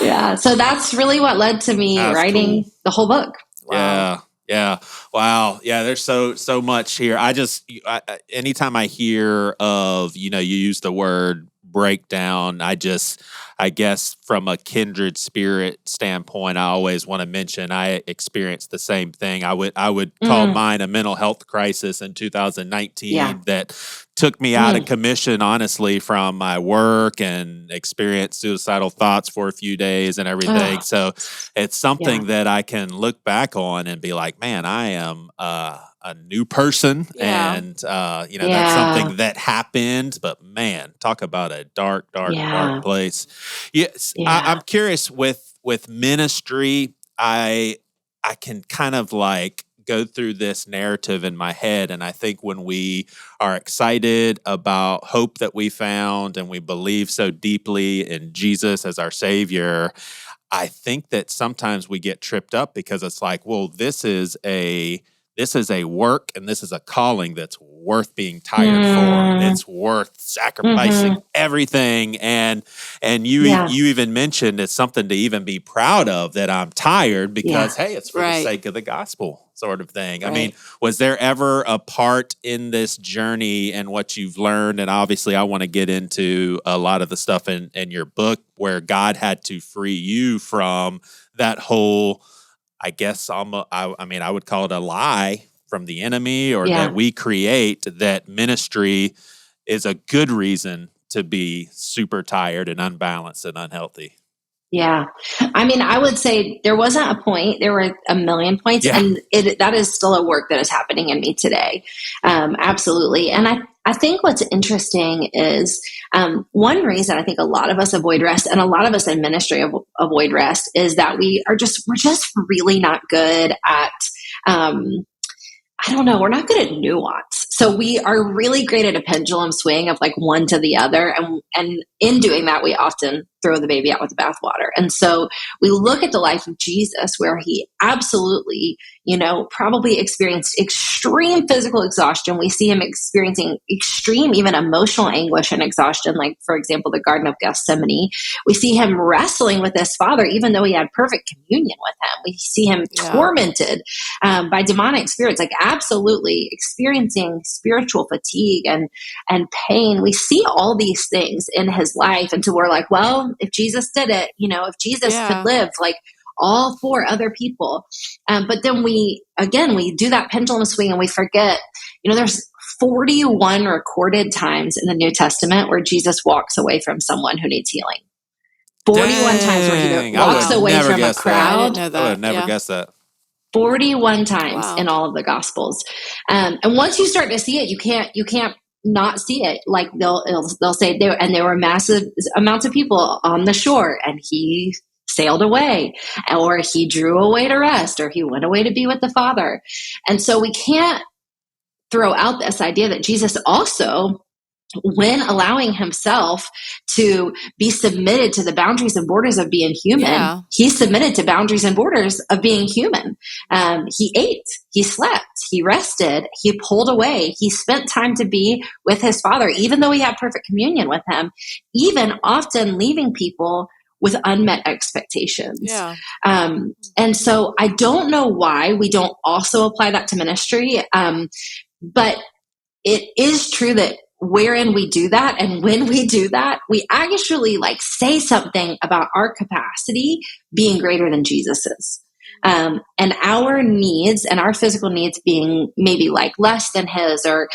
Yeah. So that's really what led to me writing the whole book. Wow. Yeah. Wow. Yeah. There's so much here. Anytime I hear of, you use the word breakdown, I guess from a kindred spirit standpoint, I always want to mention I experienced the same thing. I would call mine a mental health crisis in 2019 that took me out of commission, honestly, from my work, and experienced suicidal thoughts for a few days and everything. So it's something that I can look back on and be like, man, I am a new person. And, that's something that happened. But man, talk about a dark place. Yes. I'm curious with ministry, I can kind of like go through this narrative in my head. And I think when we are excited about hope that we found and we believe so deeply in Jesus as our Savior, I think that sometimes we get tripped up because it's like, well, this is a work and this is a calling that's worth being tired for, and it's worth sacrificing everything. And you even mentioned it's something to even be proud of that I'm tired because, hey, it's for the sake of the gospel sort of thing. I mean, was there ever a part in this journey and what you've learned? And obviously I want to get into a lot of the stuff in your book where God had to free you from that whole, I guess, I would call it a lie from the enemy or that we create, that ministry is a good reason to be super tired and unbalanced and unhealthy. Yeah. I mean, I would say there wasn't a point. There were a million points. Yeah. And that is still a work that is happening in me today. Absolutely. And I think what's interesting is one reason I think a lot of us avoid rest, and a lot of us in ministry avoid rest, is that we're just really not good at, we're not good at nuance. So we are really great at a pendulum swing of like one to the other. And in doing that, we often throw the baby out with the bathwater. And so we look at the life of Jesus, where he absolutely, probably experienced extreme physical exhaustion. We see him experiencing extreme, even emotional anguish and exhaustion, like, for example, the Garden of Gethsemane. We see him wrestling with his Father, even though he had perfect communion with him. We see him tormented by demonic spirits, like absolutely experiencing spiritual fatigue and pain. We see all these things in his life. And so we're like, well, if Jesus did it, if Jesus could live like all for other people. But then we do that pendulum swing and we forget, there's 41 recorded times in the New Testament where Jesus walks away from someone who needs healing. 41 times where he walks away from a crowd. I would have never guessed that. 41 times in all of the Gospels. And once you start to see it, you can't not see it. Like they'll say there were massive amounts of people on the shore, and he sailed away, or he drew away to rest, or he went away to be with the Father. And so we can't throw out this idea that Jesus also, when allowing himself to be submitted to the boundaries and borders of being human, he submitted to boundaries and borders of being human. He ate, he slept, he rested, he pulled away, he spent time to be with his Father, even though he had perfect communion with him, even often leaving people with unmet expectations. And so I don't know why we don't also apply that to ministry. But it is true that wherein we do that, and when we do that, we actually say something about our capacity being greater than Jesus's. And our needs and our physical needs being maybe less than his, but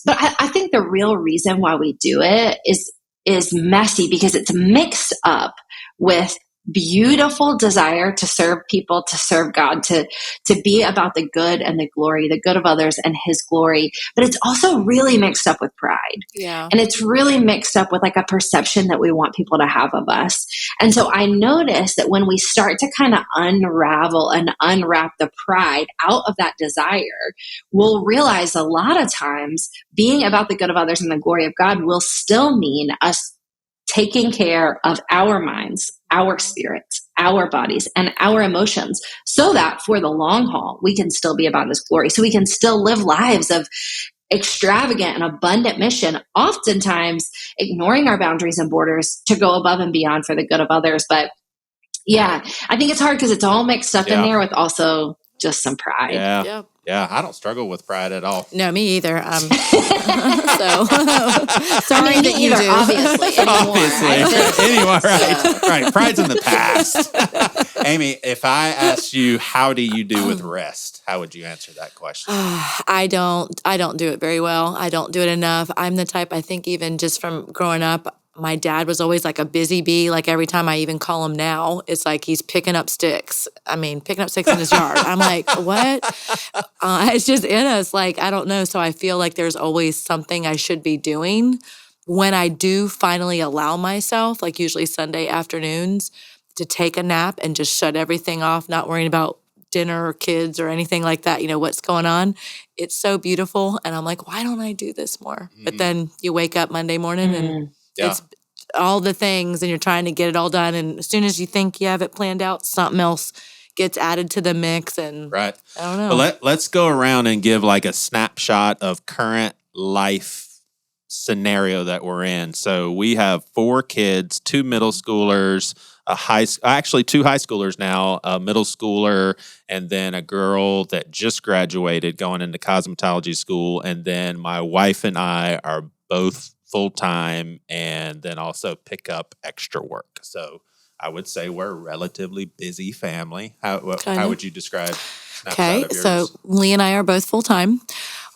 I think the real reason why we do it is messy, because it's mixed up with beautiful desire to serve people, to serve God, to be about the good and the glory, the good of others and his glory. But it's also really mixed up with pride. And it's really mixed up with a perception that we want people to have of us. And so I notice that when we start to kind of unravel and unwrap the pride out of that desire, we'll realize a lot of times being about the good of others and the glory of God will still mean us taking care of our minds, our spirits, our bodies, and our emotions, so that for the long haul, we can still be about his glory. So we can still live lives of extravagant and abundant mission, oftentimes ignoring our boundaries and borders to go above and beyond for the good of others. But I think it's hard because it's all mixed up in there with also just some pride. Yeah, I don't struggle with pride at all. No, me either. So sorry that you do. Obviously. Anyway, right. Pride's in the past. Amy, if I asked you, how do you do with rest? How would you answer that question? I don't do it very well. I don't do it enough. I'm the type, I think even just from growing up, my dad was always a busy bee. Every time I even call him now, it's he's picking up sticks. Picking up sticks in his yard. I'm like, what? It's just in us. I don't know. So I feel like there's always something I should be doing. When I do finally allow myself, usually Sunday afternoons, to take a nap and just shut everything off, not worrying about dinner or kids or anything like that, what's going on. It's so beautiful. And I'm like, why don't I do this more? But then you wake up Monday morning and it's all the things, and you're trying to get it all done. And as soon as you think you have it planned out, something else gets added to the mix. And I don't know. Well, let's go around and give a snapshot of current life scenario that we're in. So we have 4 kids, 2 middle schoolers, actually 2 high schoolers now, a middle schooler, and then a girl that just graduated going into cosmetology school. And then my wife and I are both full-time, and then also pick up extra work. So I would say we're a relatively busy family. How would you describe so Lee and I are both full-time.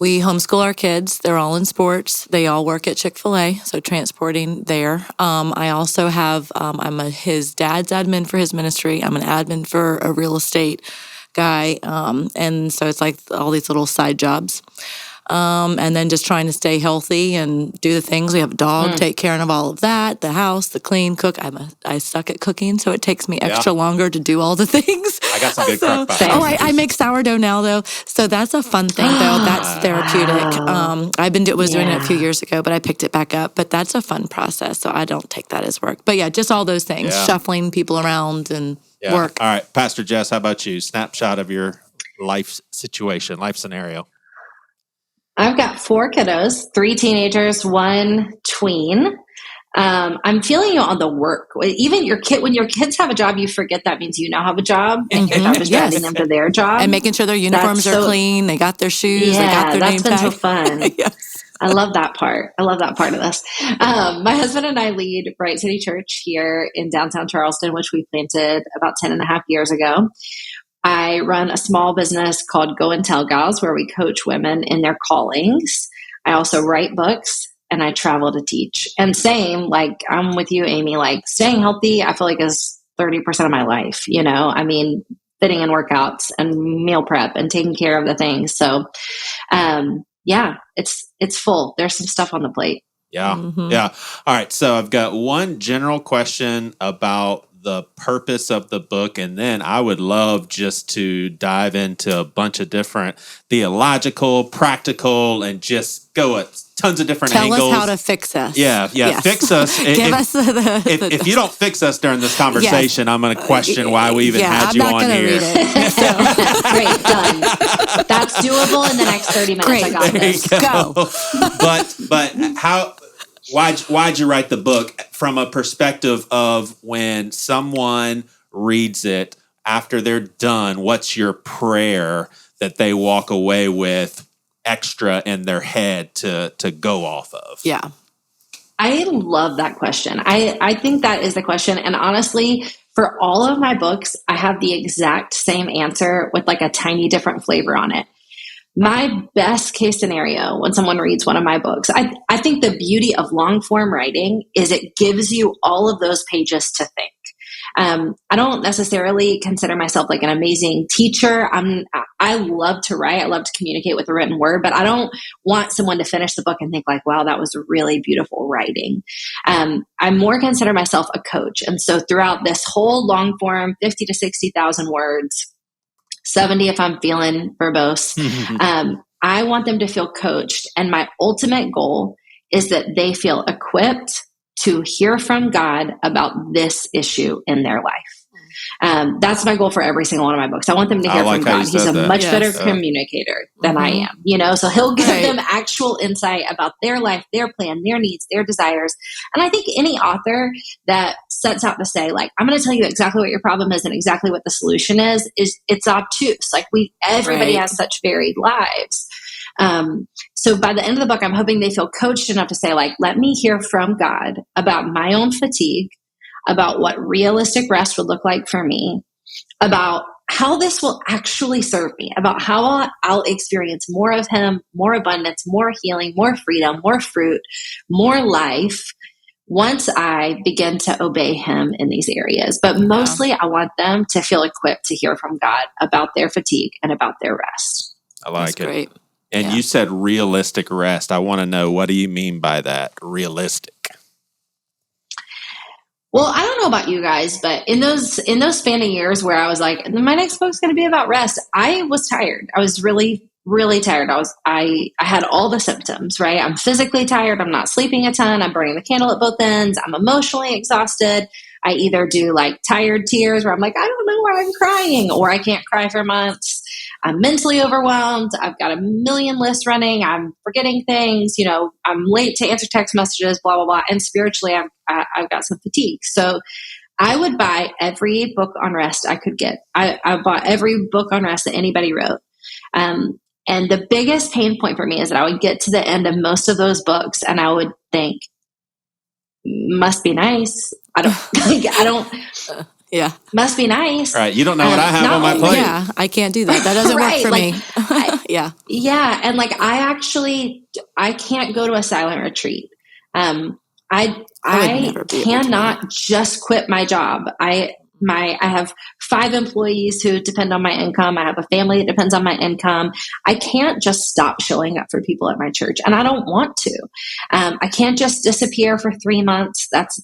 We homeschool our kids. They're all in sports. They all work at Chick-fil-A, so transporting there. I also have, I'm his dad's admin for his ministry. I'm an admin for a real estate guy. And so it's all these little side jobs. and then just trying to stay healthy and do the things. We have a dog, take care of all of that, the house, the clean, cook. I suck at cooking, so it takes me extra longer to do all the things. I got some good crock pot. I make sourdough now, though. So that's a fun thing, though. That's therapeutic. I've been doing it a few years ago, but I picked it back up. But that's a fun process, so I don't take that as work. But yeah, just all those things, shuffling people around and work. All right, Pastor Jess, how about you? Snapshot of your life situation, life scenario. I've got 4 kiddos, 3 teenagers, 1 tween. I'm feeling you on the work. Even when your kids have a job, you forget that means you now have a job, and your job is driving them to their job and making sure their uniforms are clean. They got their shoes. They got their name tag. That's been so fun. Yes. I love that part. I love that part of this. My husband and I lead Bright City Church here in downtown Charleston, which we planted about 10 and a half years ago. I run a small business called Go and Tell Gals, where we coach women in their callings. I also write books, and I travel to teach. And same, like I'm with you, Amy, like staying healthy, I feel like is 30% of my life, I mean, fitting in workouts and meal prep and taking care of the things. So, it's full. There's some stuff on the plate. Yeah. Yeah. All right. So I've got one general question about the purpose of the book, and then I would love just to dive into a bunch of different theological, practical, and just go at tons of different angles. Tell us how to fix us. Yeah, yes. Fix us. Give us if you don't fix us during this conversation, I'm going to question why we even had you on here. Read it, so. Great, done. That's doable in the next 30 minutes. Great. I got this. Go. But how? Why'd you write the book from a perspective of when someone reads it after they're done? What's your prayer that they walk away with extra in their head to go off of? Yeah. I love that question. I think that is the question. And honestly, for all of my books, I have the exact same answer with like a tiny different flavor on it. My best case scenario when someone reads one of my books, I think the beauty of long form writing is it gives you all of those pages to think. I don't necessarily consider myself like an amazing teacher. I love to write. I love to communicate with the written word, but I don't want someone to finish the book and think like, wow, that was really beautiful writing. I more consider myself a coach. And so throughout this whole long form, 50 to 60,000 words, 70 if I'm feeling verbose. I want them to feel coached. And my ultimate goal is that they feel equipped to hear from God about this issue in their life. That's my goal for every single one of my books. I want them to hear from God. He's a much better communicator than I am, so he'll give them actual insight about their life, their plan, their needs, their desires. And I think any author that sets out to say, like, I'm going to tell you exactly what your problem is and exactly what the solution is it's obtuse. Like everybody has such varied lives. So by the end of the book, I'm hoping they feel coached enough to say, like, let me hear from God about my own fatigue, about what realistic rest would look like for me, about how this will actually serve me, about how I'll experience more of him, more abundance, more healing, more freedom, more fruit, more life once I begin to obey him in these areas. But mostly I want them to feel equipped to hear from God about their fatigue and about their rest. I like it. Great. And you said realistic rest. I want to know, what do you mean by that? Realistic. Well, I don't know about you guys, but in those spanning years where I was like, my next book's going to be about rest, I was tired. I was really, really tired. I had all the symptoms, right? I'm physically tired. I'm not sleeping a ton. I'm burning the candle at both ends. I'm emotionally exhausted. I either do like tired tears where I'm like, I don't know why I'm crying, or I can't cry for months. I'm mentally overwhelmed. I've got a million lists running. I'm forgetting things. I'm late to answer text messages, blah, blah, blah. And spiritually, I've got some fatigue. So I would buy every book on rest I could get. I bought every book on rest that anybody wrote. And the biggest pain point for me is that I would get to the end of most of those books and I would think, must be nice. Must be nice. Right. You don't know what I have on my plate. Yeah, I can't do that. That doesn't work for me. Yeah. Yeah. And like, I can't go to a silent retreat. I cannot just quit my job. I have 5 employees who depend on my income. I have a family that depends on my income. I can't just stop showing up for people at my church, and I don't want to. I can't just disappear for 3 months. That's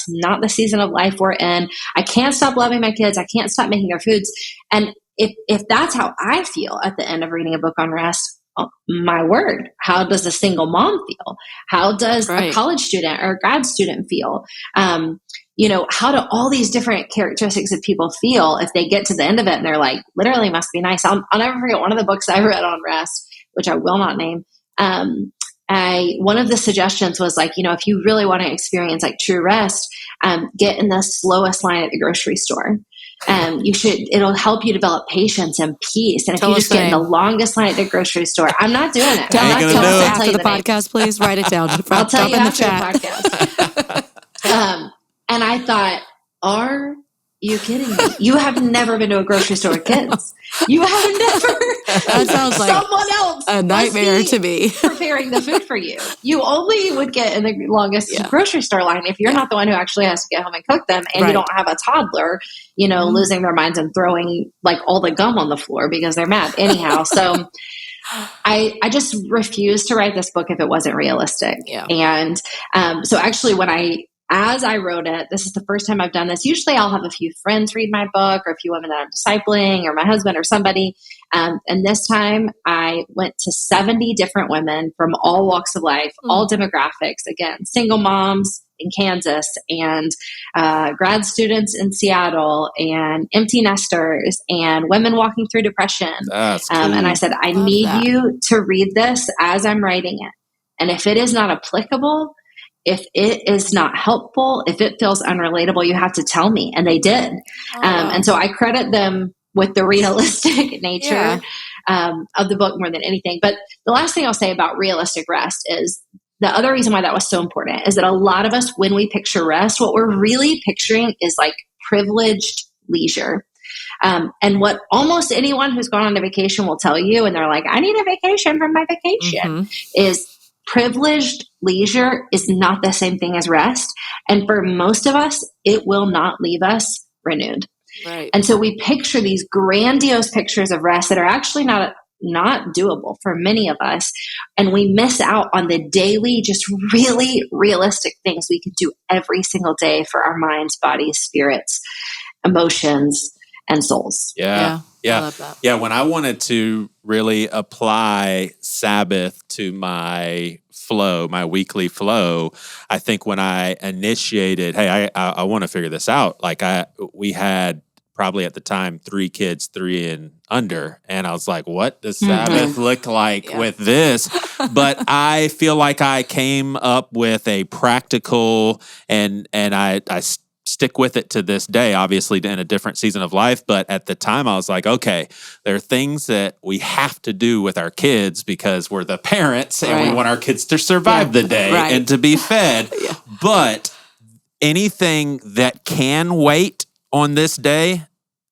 not the season of life we're in. I can't stop loving my kids. I can't stop making their foods. And if that's how I feel at the end of reading a book on rest, my word, how does a single mom feel? How does a college student or a grad student feel? How do all these different characteristics of people feel if they get to the end of it and they're like, literally must be nice. I'll never forget one of the books I read on rest, which I will not name. One of the suggestions was like, if you really want to experience like true rest, get in the slowest line at the grocery store. It'll help you develop patience and peace. And if you just get in the longest line at the grocery store, I'm not doing it. Tell us after the podcast, please write it down. I'll tell you in the after chat. the podcast. And I thought, are you kidding me? You have never been to a grocery store with kids. You have never. That sounds like someone else a nightmare to me. Preparing the food for you. You only would get in the longest grocery store line if you're not the one who actually has to get home and cook them, and you don't have a toddler, losing their minds and throwing like all the gum on the floor because they're mad. Anyhow, so I just refused to write this book if it wasn't realistic. Yeah. And so actually as I wrote it, this is the first time I've done this. Usually I'll have a few friends read my book, or a few women that I'm discipling, or my husband or somebody. And this time I went to 70 different women from all walks of life, all demographics. Again, single moms in Kansas, and grad students in Seattle, and empty nesters, and women walking through depression. That's cool. And I said, I need you to read this as I'm writing it. And if it is not applicable, if it is not helpful, if it feels unrelatable, you have to tell me. And they did. And so I credit them with the realistic nature of the book more than anything. But the last thing I'll say about realistic rest is the other reason why that was so important is that a lot of us, when we picture rest, what we're really picturing is like privileged leisure. And what almost anyone who's gone on a vacation will tell you, and they're like, I need a vacation from my vacation, is privileged leisure is not the same thing as rest. And for most of us, it will not leave us renewed. Right. And so we picture these grandiose pictures of rest that are actually not doable for many of us. And we miss out on the daily, just really realistic things we can do every single day for our minds, bodies, spirits, emotions, and souls. Yeah. I love that. Yeah. When I wanted to really apply Sabbath to my flow, my weekly flow, I think when I initiated, hey, I want to figure this out. Like we had probably at the time 3 kids, 3 and under. And I was like, what does Sabbath look like with this? But I feel like I came up with a practical, and I stick with it to this day, obviously in a different season of life. But at the time I was like, okay, there are things that we have to do with our kids because we're the parents and we want our kids to survive the day and to be fed. But anything that can wait on this day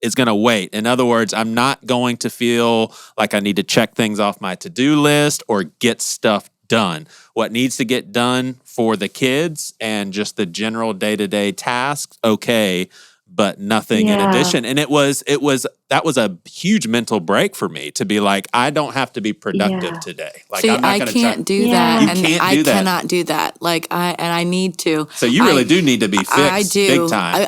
is going to wait. In other words, I'm not going to feel like I need to check things off my to-do list or get stuff done. What needs to get done for the kids and just the general day-to-day tasks, okay, but nothing in addition. And that was a huge mental break for me to be like, I don't have to be productive today. Like, see, I'm not I can't do that, You and can't I do that. cannot do that. Like I need to. So you really do need to be fixed. I do. Big time.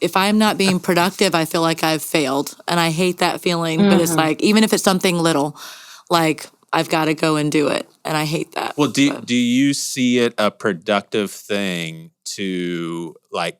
If I'm not being productive, I feel like I've failed, and I hate that feeling. But it's like, even if it's something little, like I've got to go and do it, and I hate that. Well, do you see it a productive thing to like?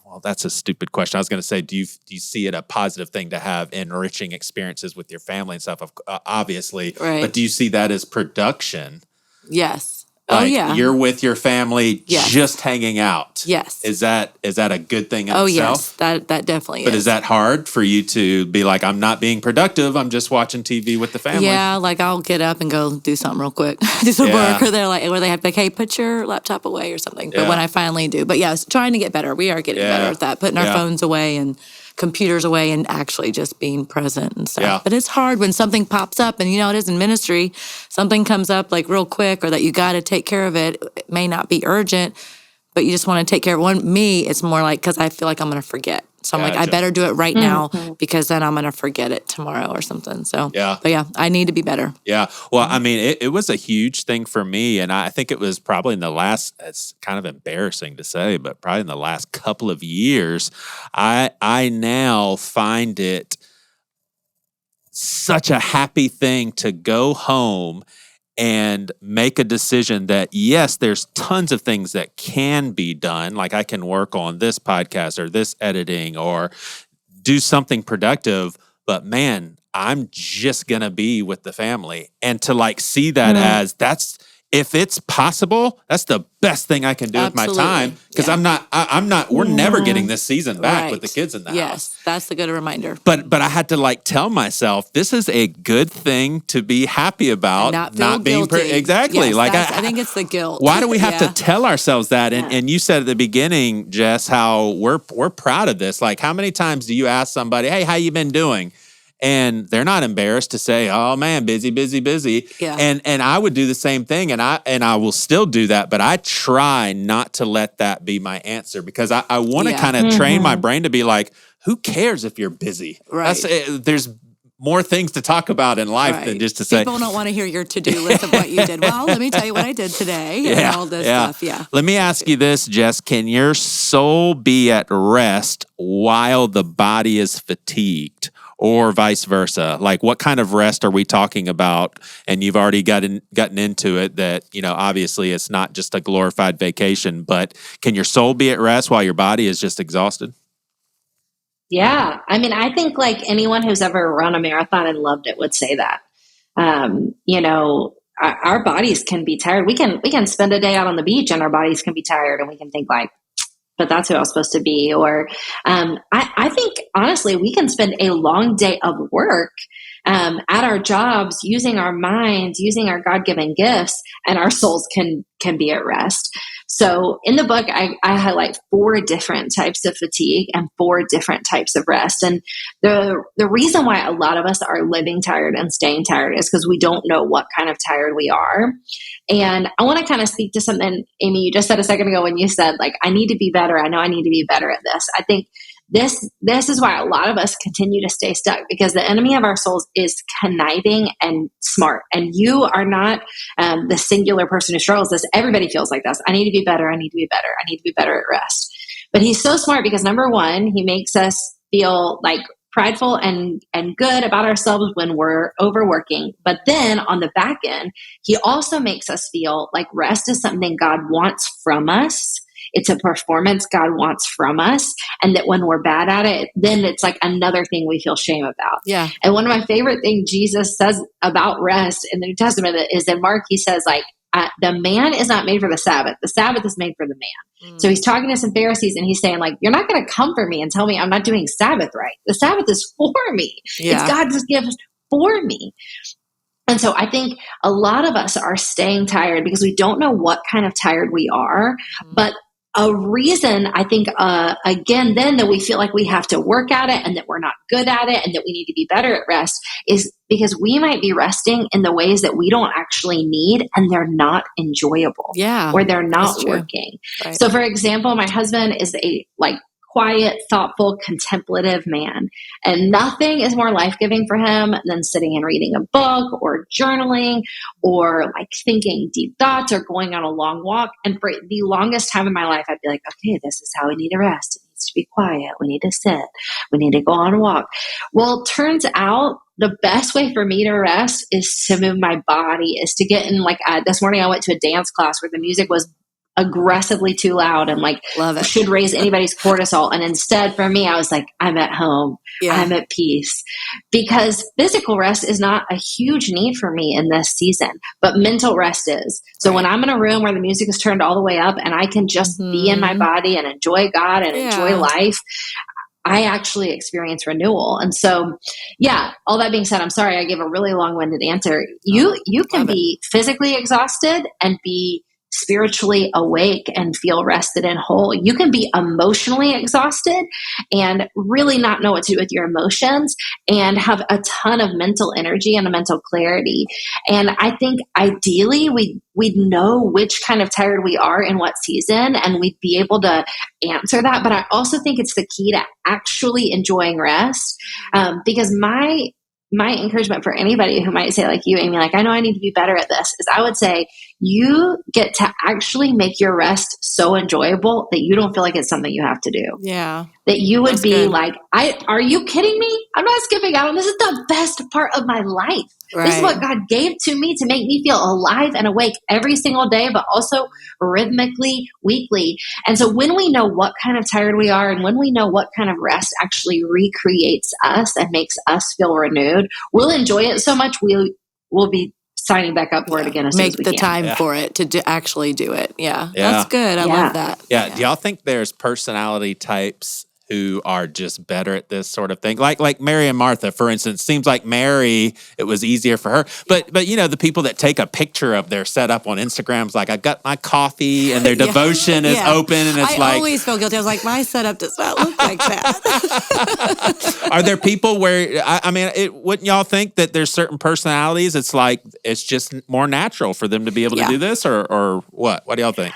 Well, that's a stupid question. I was going to say, do you see it a positive thing to have enriching experiences with your family and stuff? Obviously, right. But do you see that as production? Yes. Like, you're with your family, just hanging out. Yes. Is that a good thing in itself? Yes, that definitely is. But is that hard for you to be like, I'm not being productive, I'm just watching TV with the family? Yeah, like I'll get up and go do something real quick, do some work, or where they have to like, hey, put your laptop away or something. But when I finally do, but yeah, trying to get better. We are getting better at that, putting our phones away and computers away and actually just being present and stuff. Yeah. But it's hard when something pops up, and it is in ministry, something comes up like real quick, or that you got to take care of it. It may not be urgent, but you just want to take care of me, it's more like, because I feel like I'm going to forget. So I'm like, I better do it right now because then I'm going to forget it tomorrow or something. So, but yeah, I need to be better. Yeah. Well, I mean, it was a huge thing for me. And I think it was probably in the last, it's kind of embarrassing to say, but probably in the last couple of years, I now find it such a happy thing to go home and make a decision that, yes, there's tons of things that can be done. Like I can work on this podcast or this editing or do something productive, but man, I'm just going to be with the family. And to like see that as if it's possible, that's the best thing I can do with my time. Because I'm not, we're never getting this season back with the kids in the house. Yes, that's a good reminder. But I had to like tell myself, this is a good thing to be happy about. Not being guilty. Exactly. Yes, like I think it's the guilt. Why do we have to tell ourselves that? And you said at the beginning, Jess, how we're proud of this. Like how many times do you ask somebody, hey, how you been doing? And they're not embarrassed to say, "Oh man, busy, busy, busy." Yeah. And I would do the same thing, and I will still do that, but I try not to let that be my answer because I want to kind of train my brain to be like, "Who cares if you're busy?" Right. There's more things to talk about in life than just to say. People don't want to hear your to-do list of what you did. Well, let me tell you what I did today and all this stuff. Yeah. Let me ask you this, Jess: can your soul be at rest while the body is fatigued? Or vice versa? Like what kind of rest are we talking about? And you've already gotten into it that, obviously it's not just a glorified vacation, but can your soul be at rest while your body is just exhausted? Yeah. I mean, I think like anyone who's ever run a marathon and loved it would say that. Our bodies can be tired. We can spend a day out on the beach and our bodies can be tired and we can think like, but that's who I was supposed to be. Or I think, honestly, we can spend a long day of work at our jobs, using our minds, using our God-given gifts, and our souls can be at rest. So in the book, I highlight 4 different types of fatigue and 4 different types of rest. And the reason why a lot of us are living tired and staying tired is because we don't know what kind of tired we are. And I want to kind of speak to something, Amy, you just said a second ago when you said, like, I need to be better. I know I need to be better at this. I think this is why a lot of us continue to stay stuck, because the enemy of our souls is conniving and smart. And you are not the singular person who struggles this. Everybody feels like this. I need to be better. I need to be better. I need to be better at rest. But he's so smart because, number one, he makes us feel like prideful and good about ourselves when we're overworking. But then on the back end, he also makes us feel like rest is something God wants from us. It's a performance God wants from us. And that when we're bad at it, then it's like another thing we feel shame about. Yeah. And one of my favorite things Jesus says about rest in the New Testament is in Mark, he says like, the man is not made for the Sabbath. The Sabbath is made for the man. So he's talking to some Pharisees and he's saying like, you're not going to come for me and tell me I'm not doing Sabbath right. The Sabbath is for me. Yeah. It's God's gift for me. And so I think a lot of us are staying tired because we don't know what kind of tired we are. But a reason I think, again, then that we feel like we have to work at it and that we're not good at it and that we need to be better at rest is because we might be resting in the ways that we don't actually need and they're not enjoyable. Yeah. Or they're not working. Right. So for example, my husband is a quiet, thoughtful, contemplative man. And nothing is more life-giving for him than sitting and reading a book or journaling or like thinking deep thoughts or going on a long walk. And for the longest time in my life, I'd be like, okay, this is how we need to rest. It needs to be quiet. We need to sit. We need to go on a walk. Well, it turns out the best way for me to rest is to move my body, is to get in this morning I went to a dance class where the music was aggressively too loud and should raise anybody's cortisol. And instead for me, I was like, I'm at home. Yeah. I'm at peace. Because physical rest is not a huge need for me in this season, but mental rest is. So when I'm in a room where the music is turned all the way up and I can just be in my body and enjoy God and enjoy life, I actually experience renewal. And so, all that being said, I'm sorry I gave a really long-winded answer. You can be physically exhausted and be spiritually awake and feel rested and whole. You can be emotionally exhausted and really not know what to do with your emotions and have a ton of mental energy and a mental clarity. And I think ideally we'd know which kind of tired we are in what season, and we'd be able to answer that. But I also think it's the key to actually enjoying rest, because my encouragement for anybody who might say like you, Amy, like, I know I need to be better at this, is I would say you get to actually make your rest so enjoyable that you don't feel like it's something you have to do. Yeah. That you would be good. like, are you kidding me? I'm not skipping out on this. Is the best part of my life. Right. This is what God gave to me to make me feel alive and awake every single day, but also rhythmically, weekly. And so when we know what kind of tired we are, and when we know what kind of rest actually recreates us and makes us feel renewed, we'll enjoy it so much we'll be signing back up for it again as soon as we Make the can. time for it to actually do it. Yeah. That's good. I love that. Yeah. Do y'all think there's personality types who are just better at this sort of thing? Like Mary and Martha, for instance. Seems like Mary, it was easier for her. But you know, the people that take a picture of their setup on Instagram's like, I've got my coffee, and their devotion is open, and it's I always feel guilty. I was like, my setup does not look like that. Are there people where, I mean, wouldn't y'all think that there's certain personalities, it's like, it's just more natural for them to be able to do this, or what? What do y'all think?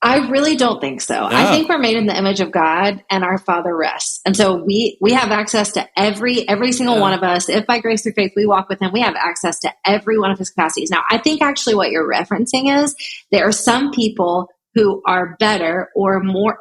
I really don't think so. No. I think we're made in the image of God, and our Father rests. And so we have access to every single one of us. If by grace through faith we walk with him, we have access to every one of his capacities. Now, I think actually what you're referencing is there are some people who are better or more,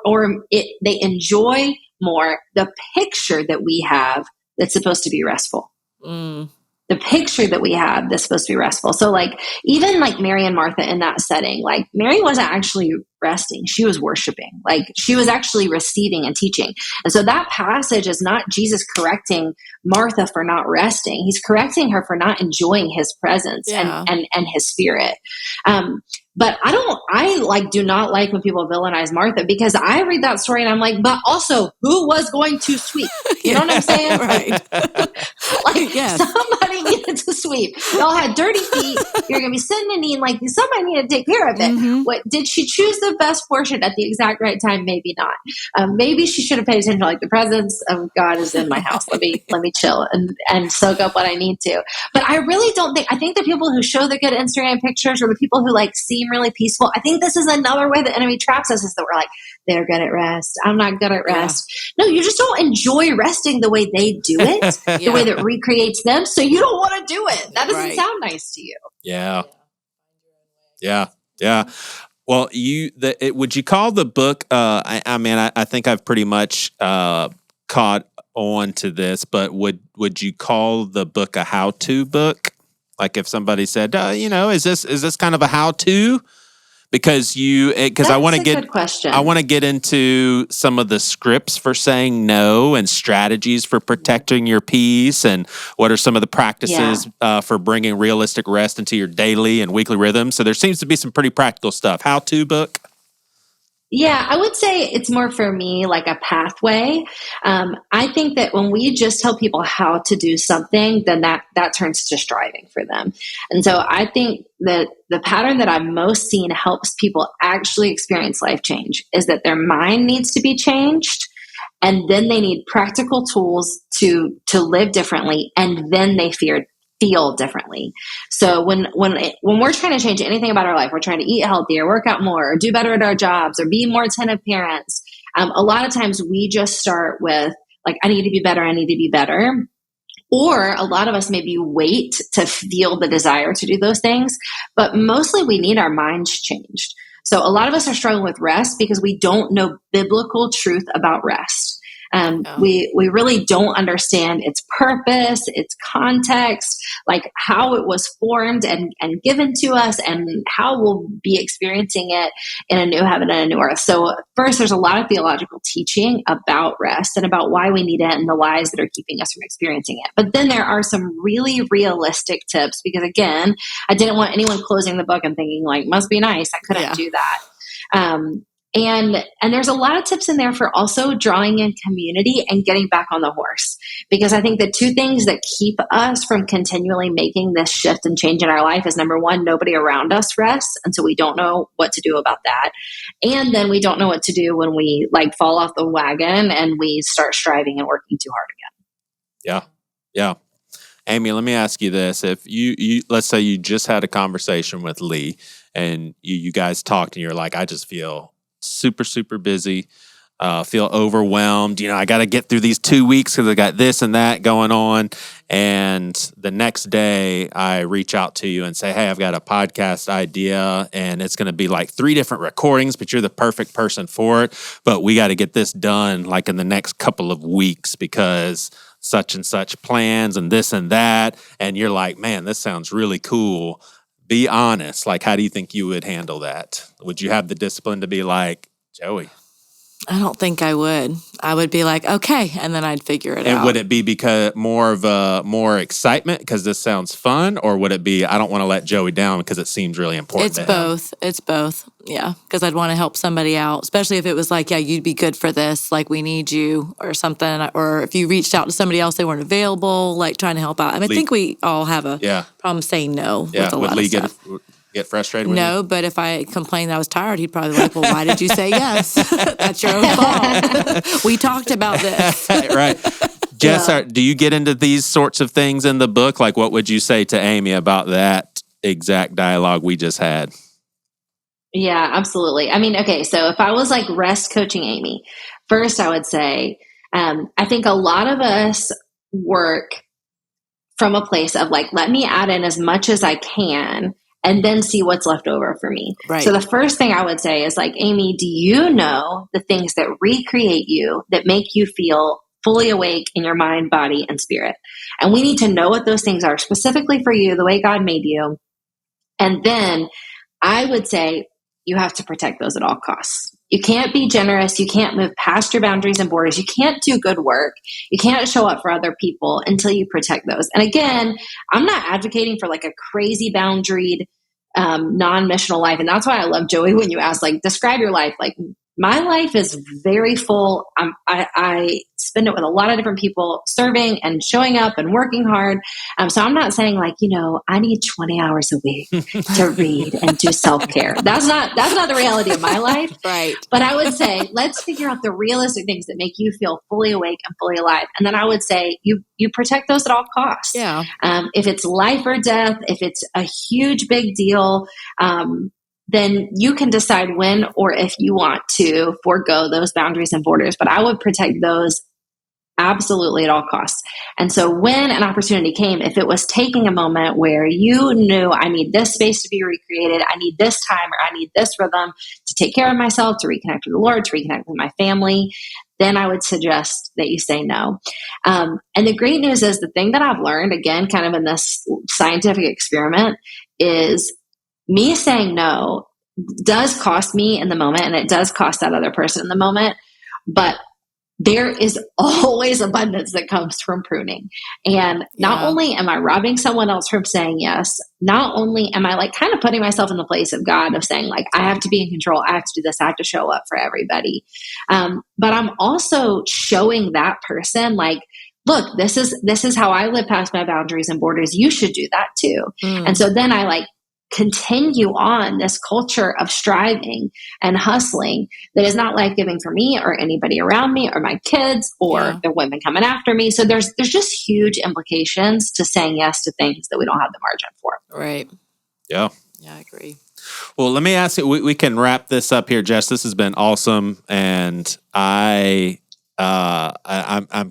they enjoy more the picture that we have that's supposed to be restful. The picture that we have that's supposed to be restful. So like, even like Mary and Martha in that setting, like Mary wasn't actually resting. She was worshiping. Like, she was actually receiving and teaching. And so that passage is not Jesus correcting Martha for not resting. He's correcting her for not enjoying his presence and his spirit. But I do not like when people villainize Martha, because I read that story and I'm like, but also, who was going to sweep? You know what I'm saying? Right. Somebody needed to sweep. Y'all had dirty feet. You're going to be sitting and eating, like, somebody needed to take care of it. What, did she choose the best portion at the exact right time? Maybe not. Maybe she should have paid attention, like, the presence of God is in my house. Let me chill and soak up what I need to. But I really don't think, I think the people who show the good Instagram pictures, or the people who like seem really peaceful, I think this is another way the enemy traps us, is that we're like, they're good at rest. I'm not good at rest. No, you just don't enjoy resting the way they do it, the way that recreates them. So you don't want to do it. That doesn't sound nice to you. Yeah. Well, would you call the book, I think I've pretty much caught on to this, but would you call the book a how-to book? Like, if somebody said, is this kind of a how-to? Because I want to get into some of the scripts for saying no, and strategies for protecting your peace, and what are some of the practices for bringing realistic rest into your daily and weekly rhythm. So there seems to be some pretty practical stuff. How-to book? Yeah, I would say it's more for me like a pathway. I think that when we just tell people how to do something, then that turns to striving for them. And so I think that the pattern that I've most seen helps people actually experience life change is that their mind needs to be changed, and then they need practical tools to live differently, and then they feel differently. So when we're trying to change anything about our life, we're trying to eat healthier, work out more, or do better at our jobs, or be more attentive parents. A lot of times we just start with like, I need to be better. Or a lot of us maybe wait to feel the desire to do those things, but mostly we need our minds changed. So a lot of us are struggling with rest because we don't know biblical truth about rest. We really don't understand its purpose, its context, like how it was formed and given to us, and how we'll be experiencing it in a new heaven and a new earth. So first, there's a lot of theological teaching about rest and about why we need it and the lies that are keeping us from experiencing it. But then there are some really realistic tips, because again, I didn't want anyone closing the book and thinking like, must be nice. I couldn't do that. And there's a lot of tips in there for also drawing in community and getting back on the horse. Because I think the two things that keep us from continually making this shift and change in our life is, number one, nobody around us rests. And so we don't know what to do about that. And then we don't know what to do when we like fall off the wagon and we start striving and working too hard again. Yeah. Amy, let me ask you this. If you let's say you just had a conversation with Lee and you guys talked and you're like, I just feel super, super busy, feel overwhelmed. I got to get through these 2 weeks because I got this and that going on. And the next day I reach out to you and say, hey, I've got a podcast idea and it's going to be like 3 different recordings, but you're the perfect person for it. But we got to get this done like in the next couple of weeks because such and such plans and this and that. And you're like, man, this sounds really cool. Be honest. Like, how do you think you would handle that? Would you have the discipline to be like, Joey? I don't think I would. I would be like, okay, and then I'd figure it out. And would it be because more excitement because this sounds fun, or would it be I don't want to let Joey down because it seems really important? It's both. It's both. Yeah, because I'd want to help somebody out, especially if it was like, yeah, you'd be good for this, like we need you or something, or if you reached out to somebody else, they weren't available, like trying to help out. I mean, I think we all have a problem saying no with a lot of stuff. Get frustrated with No, but if I complained that I was tired, he'd probably be like, well, why did you say yes? That's your own fault. We talked about this. Right. Jess, do you get into these sorts of things in the book? Like, what would you say to Amy about that exact dialogue we just had? Yeah, absolutely. I mean, okay, so if I was like rest coaching Amy, first I would say, I think a lot of us work from a place of like, let me add in as much as I can and then see what's left over for me. Right. So the first thing I would say is like, Amy, do you know the things that recreate you, that make you feel fully awake in your mind, body, and spirit? And we need to know what those things are specifically for you, the way God made you. And then I would say you have to protect those at all costs. You can't be generous. You can't move past your boundaries and borders. You can't do good work. You can't show up for other people until you protect those. And again, I'm not advocating for like a crazy boundaried, non-missional life. And that's why I love, Joey, when you ask, like, describe your life. Like, my life is very full. I spend it with a lot of different people, serving and showing up and working hard. So I'm not saying like, I need 20 hours a week to read and do self-care. That's not the reality of my life. Right. But I would say, let's figure out the realistic things that make you feel fully awake and fully alive. And then I would say you protect those at all costs. Yeah. If it's life or death, if it's a huge, big deal, then you can decide when or if you want to forego those boundaries and borders. But I would protect those absolutely at all costs. And so when an opportunity came, if it was taking a moment where you knew I need this space to be recreated, I need this time, or I need this rhythm to take care of myself, to reconnect with the Lord, to reconnect with my family, then I would suggest that you say no. And the great news is the thing that I've learned, again, kind of in this scientific experiment, is me saying no does cost me in the moment, and it does cost that other person in the moment, but there is always abundance that comes from pruning. And not only am I robbing someone else from saying yes, not only am I like kind of putting myself in the place of God of saying like, I have to be in control, I have to do this, I have to show up for everybody. But I'm also showing that person like, look, this is how I live past my boundaries and borders. You should do that too. And so then I like continue on this culture of striving and hustling that is not life-giving for me or anybody around me or my kids or the women coming after me. So there's just huge implications to saying yes to things that we don't have the margin for. Right. Yeah. Yeah, I agree. Well, let me ask you, we can wrap this up here, Jess. This has been awesome. And I'm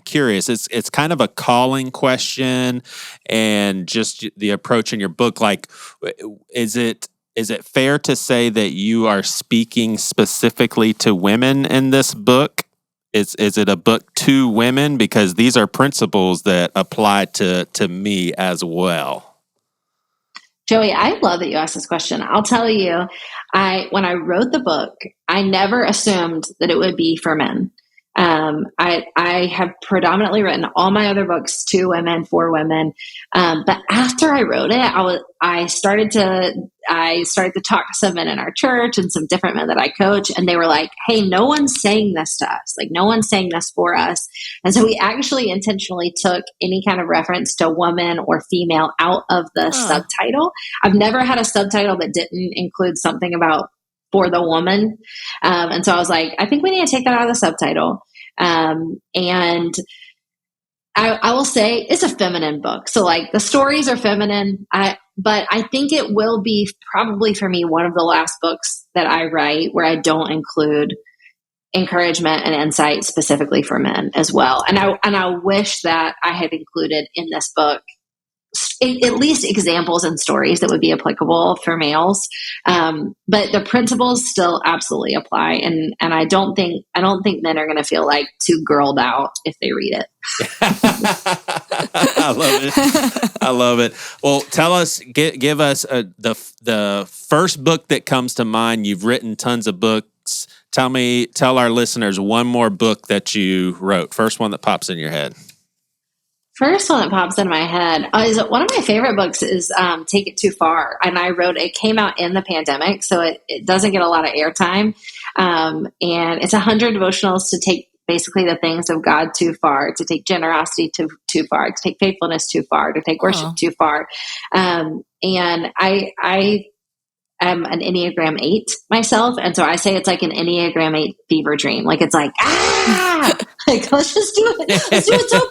curious. It's kind of a calling question, and just the approach in your book. Like, is it fair to say that you are speaking specifically to women in this book? Is it a book to women? Because these are principles that apply to me as well. Joey, I love that you asked this question. I'll tell you, when I wrote the book, I never assumed that it would be for men. I have predominantly written all my other books to women, for women. But after I wrote it, I started to talk to some men in our church and some different men that I coach, and they were like, "Hey, no one's saying this to us. Like, no one's saying this for us." And so we actually intentionally took any kind of reference to woman or female out of the subtitle. I've never had a subtitle that didn't include something about for the woman. And so I was like, I think we need to take that out of the subtitle. And I will say it's a feminine book. So like the stories are feminine, but I think it will be probably for me one of the last books that I write where I don't include encouragement and insight specifically for men as well. And I wish that I had included in this book at least examples and stories that would be applicable for males. But the principles still absolutely apply. And I don't think men are going to feel like too girled out if they read it. I love it. I love it. Well, tell us, give us the first book that comes to mind. You've written tons of books. Tell our listeners one more book that you wrote. First one that pops in your head. First one that pops in my head is one of my favorite books is Take It Too Far. And it came out in the pandemic, so it doesn't get a lot of airtime. And it's 100 devotionals to take basically the things of God too far, to take generosity too far, to take faithfulness too far, to take worship too far. And I am an Enneagram 8 myself. And so I say it's like an Enneagram 8 fever dream. Like it's like, like, let's just do it. Let's do it so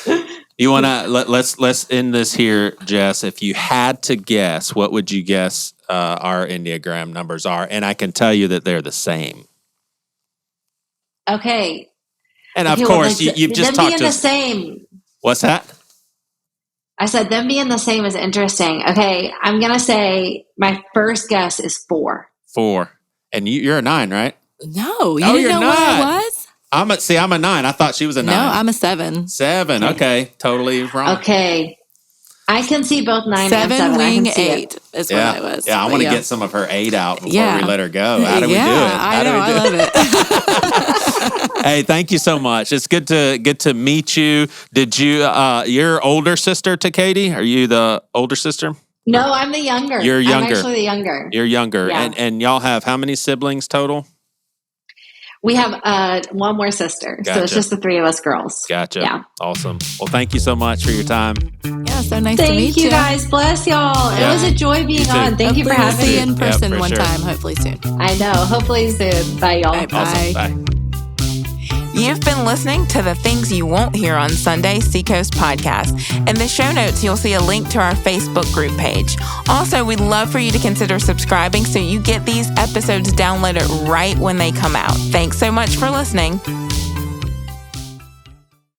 big. You want to, let's end this here, Jess. If you had to guess, what would you guess our Enneagram numbers are? And I can tell you that they're the same. Okay. And of course, you've just talked to the same. What's that? I said them being the same is interesting. Okay, I'm going to say my first guess is 4. 4. And you're a 9, right? No, you didn't know what I was? I'm a 9. I thought she was a 9. No, I'm a 7. 7. Okay. Totally wrong. Okay. I can see both 9 and 7. Wing 8 is what I was. Yeah, I want to get some of her 8 out before we let her go. How do we do it? I love it. Hey, thank you so much. It's good to meet you. Did you you're older sister to Katie? Are you the older sister? No, I'm the younger. You're younger. I'm actually the younger. You're younger. Yeah. And y'all have how many siblings total? We have one more sister. Gotcha. So it's just the 3 of us girls. Gotcha. Yeah. Awesome. Well, thank you so much for your time. Yeah, so nice to meet you. Thank you guys. Bless y'all. Yeah. It was a joy being on. Thank you for having me. See you in person one time, hopefully soon. I know. Hopefully soon. Bye, y'all. Bye. Awesome. Bye. You've been listening to the Things You Won't Hear on Sunday Seacoast podcast. In the show notes, you'll see a link to our Facebook group page. Also, we'd love for you to consider subscribing so you get these episodes downloaded right when they come out. Thanks so much for listening.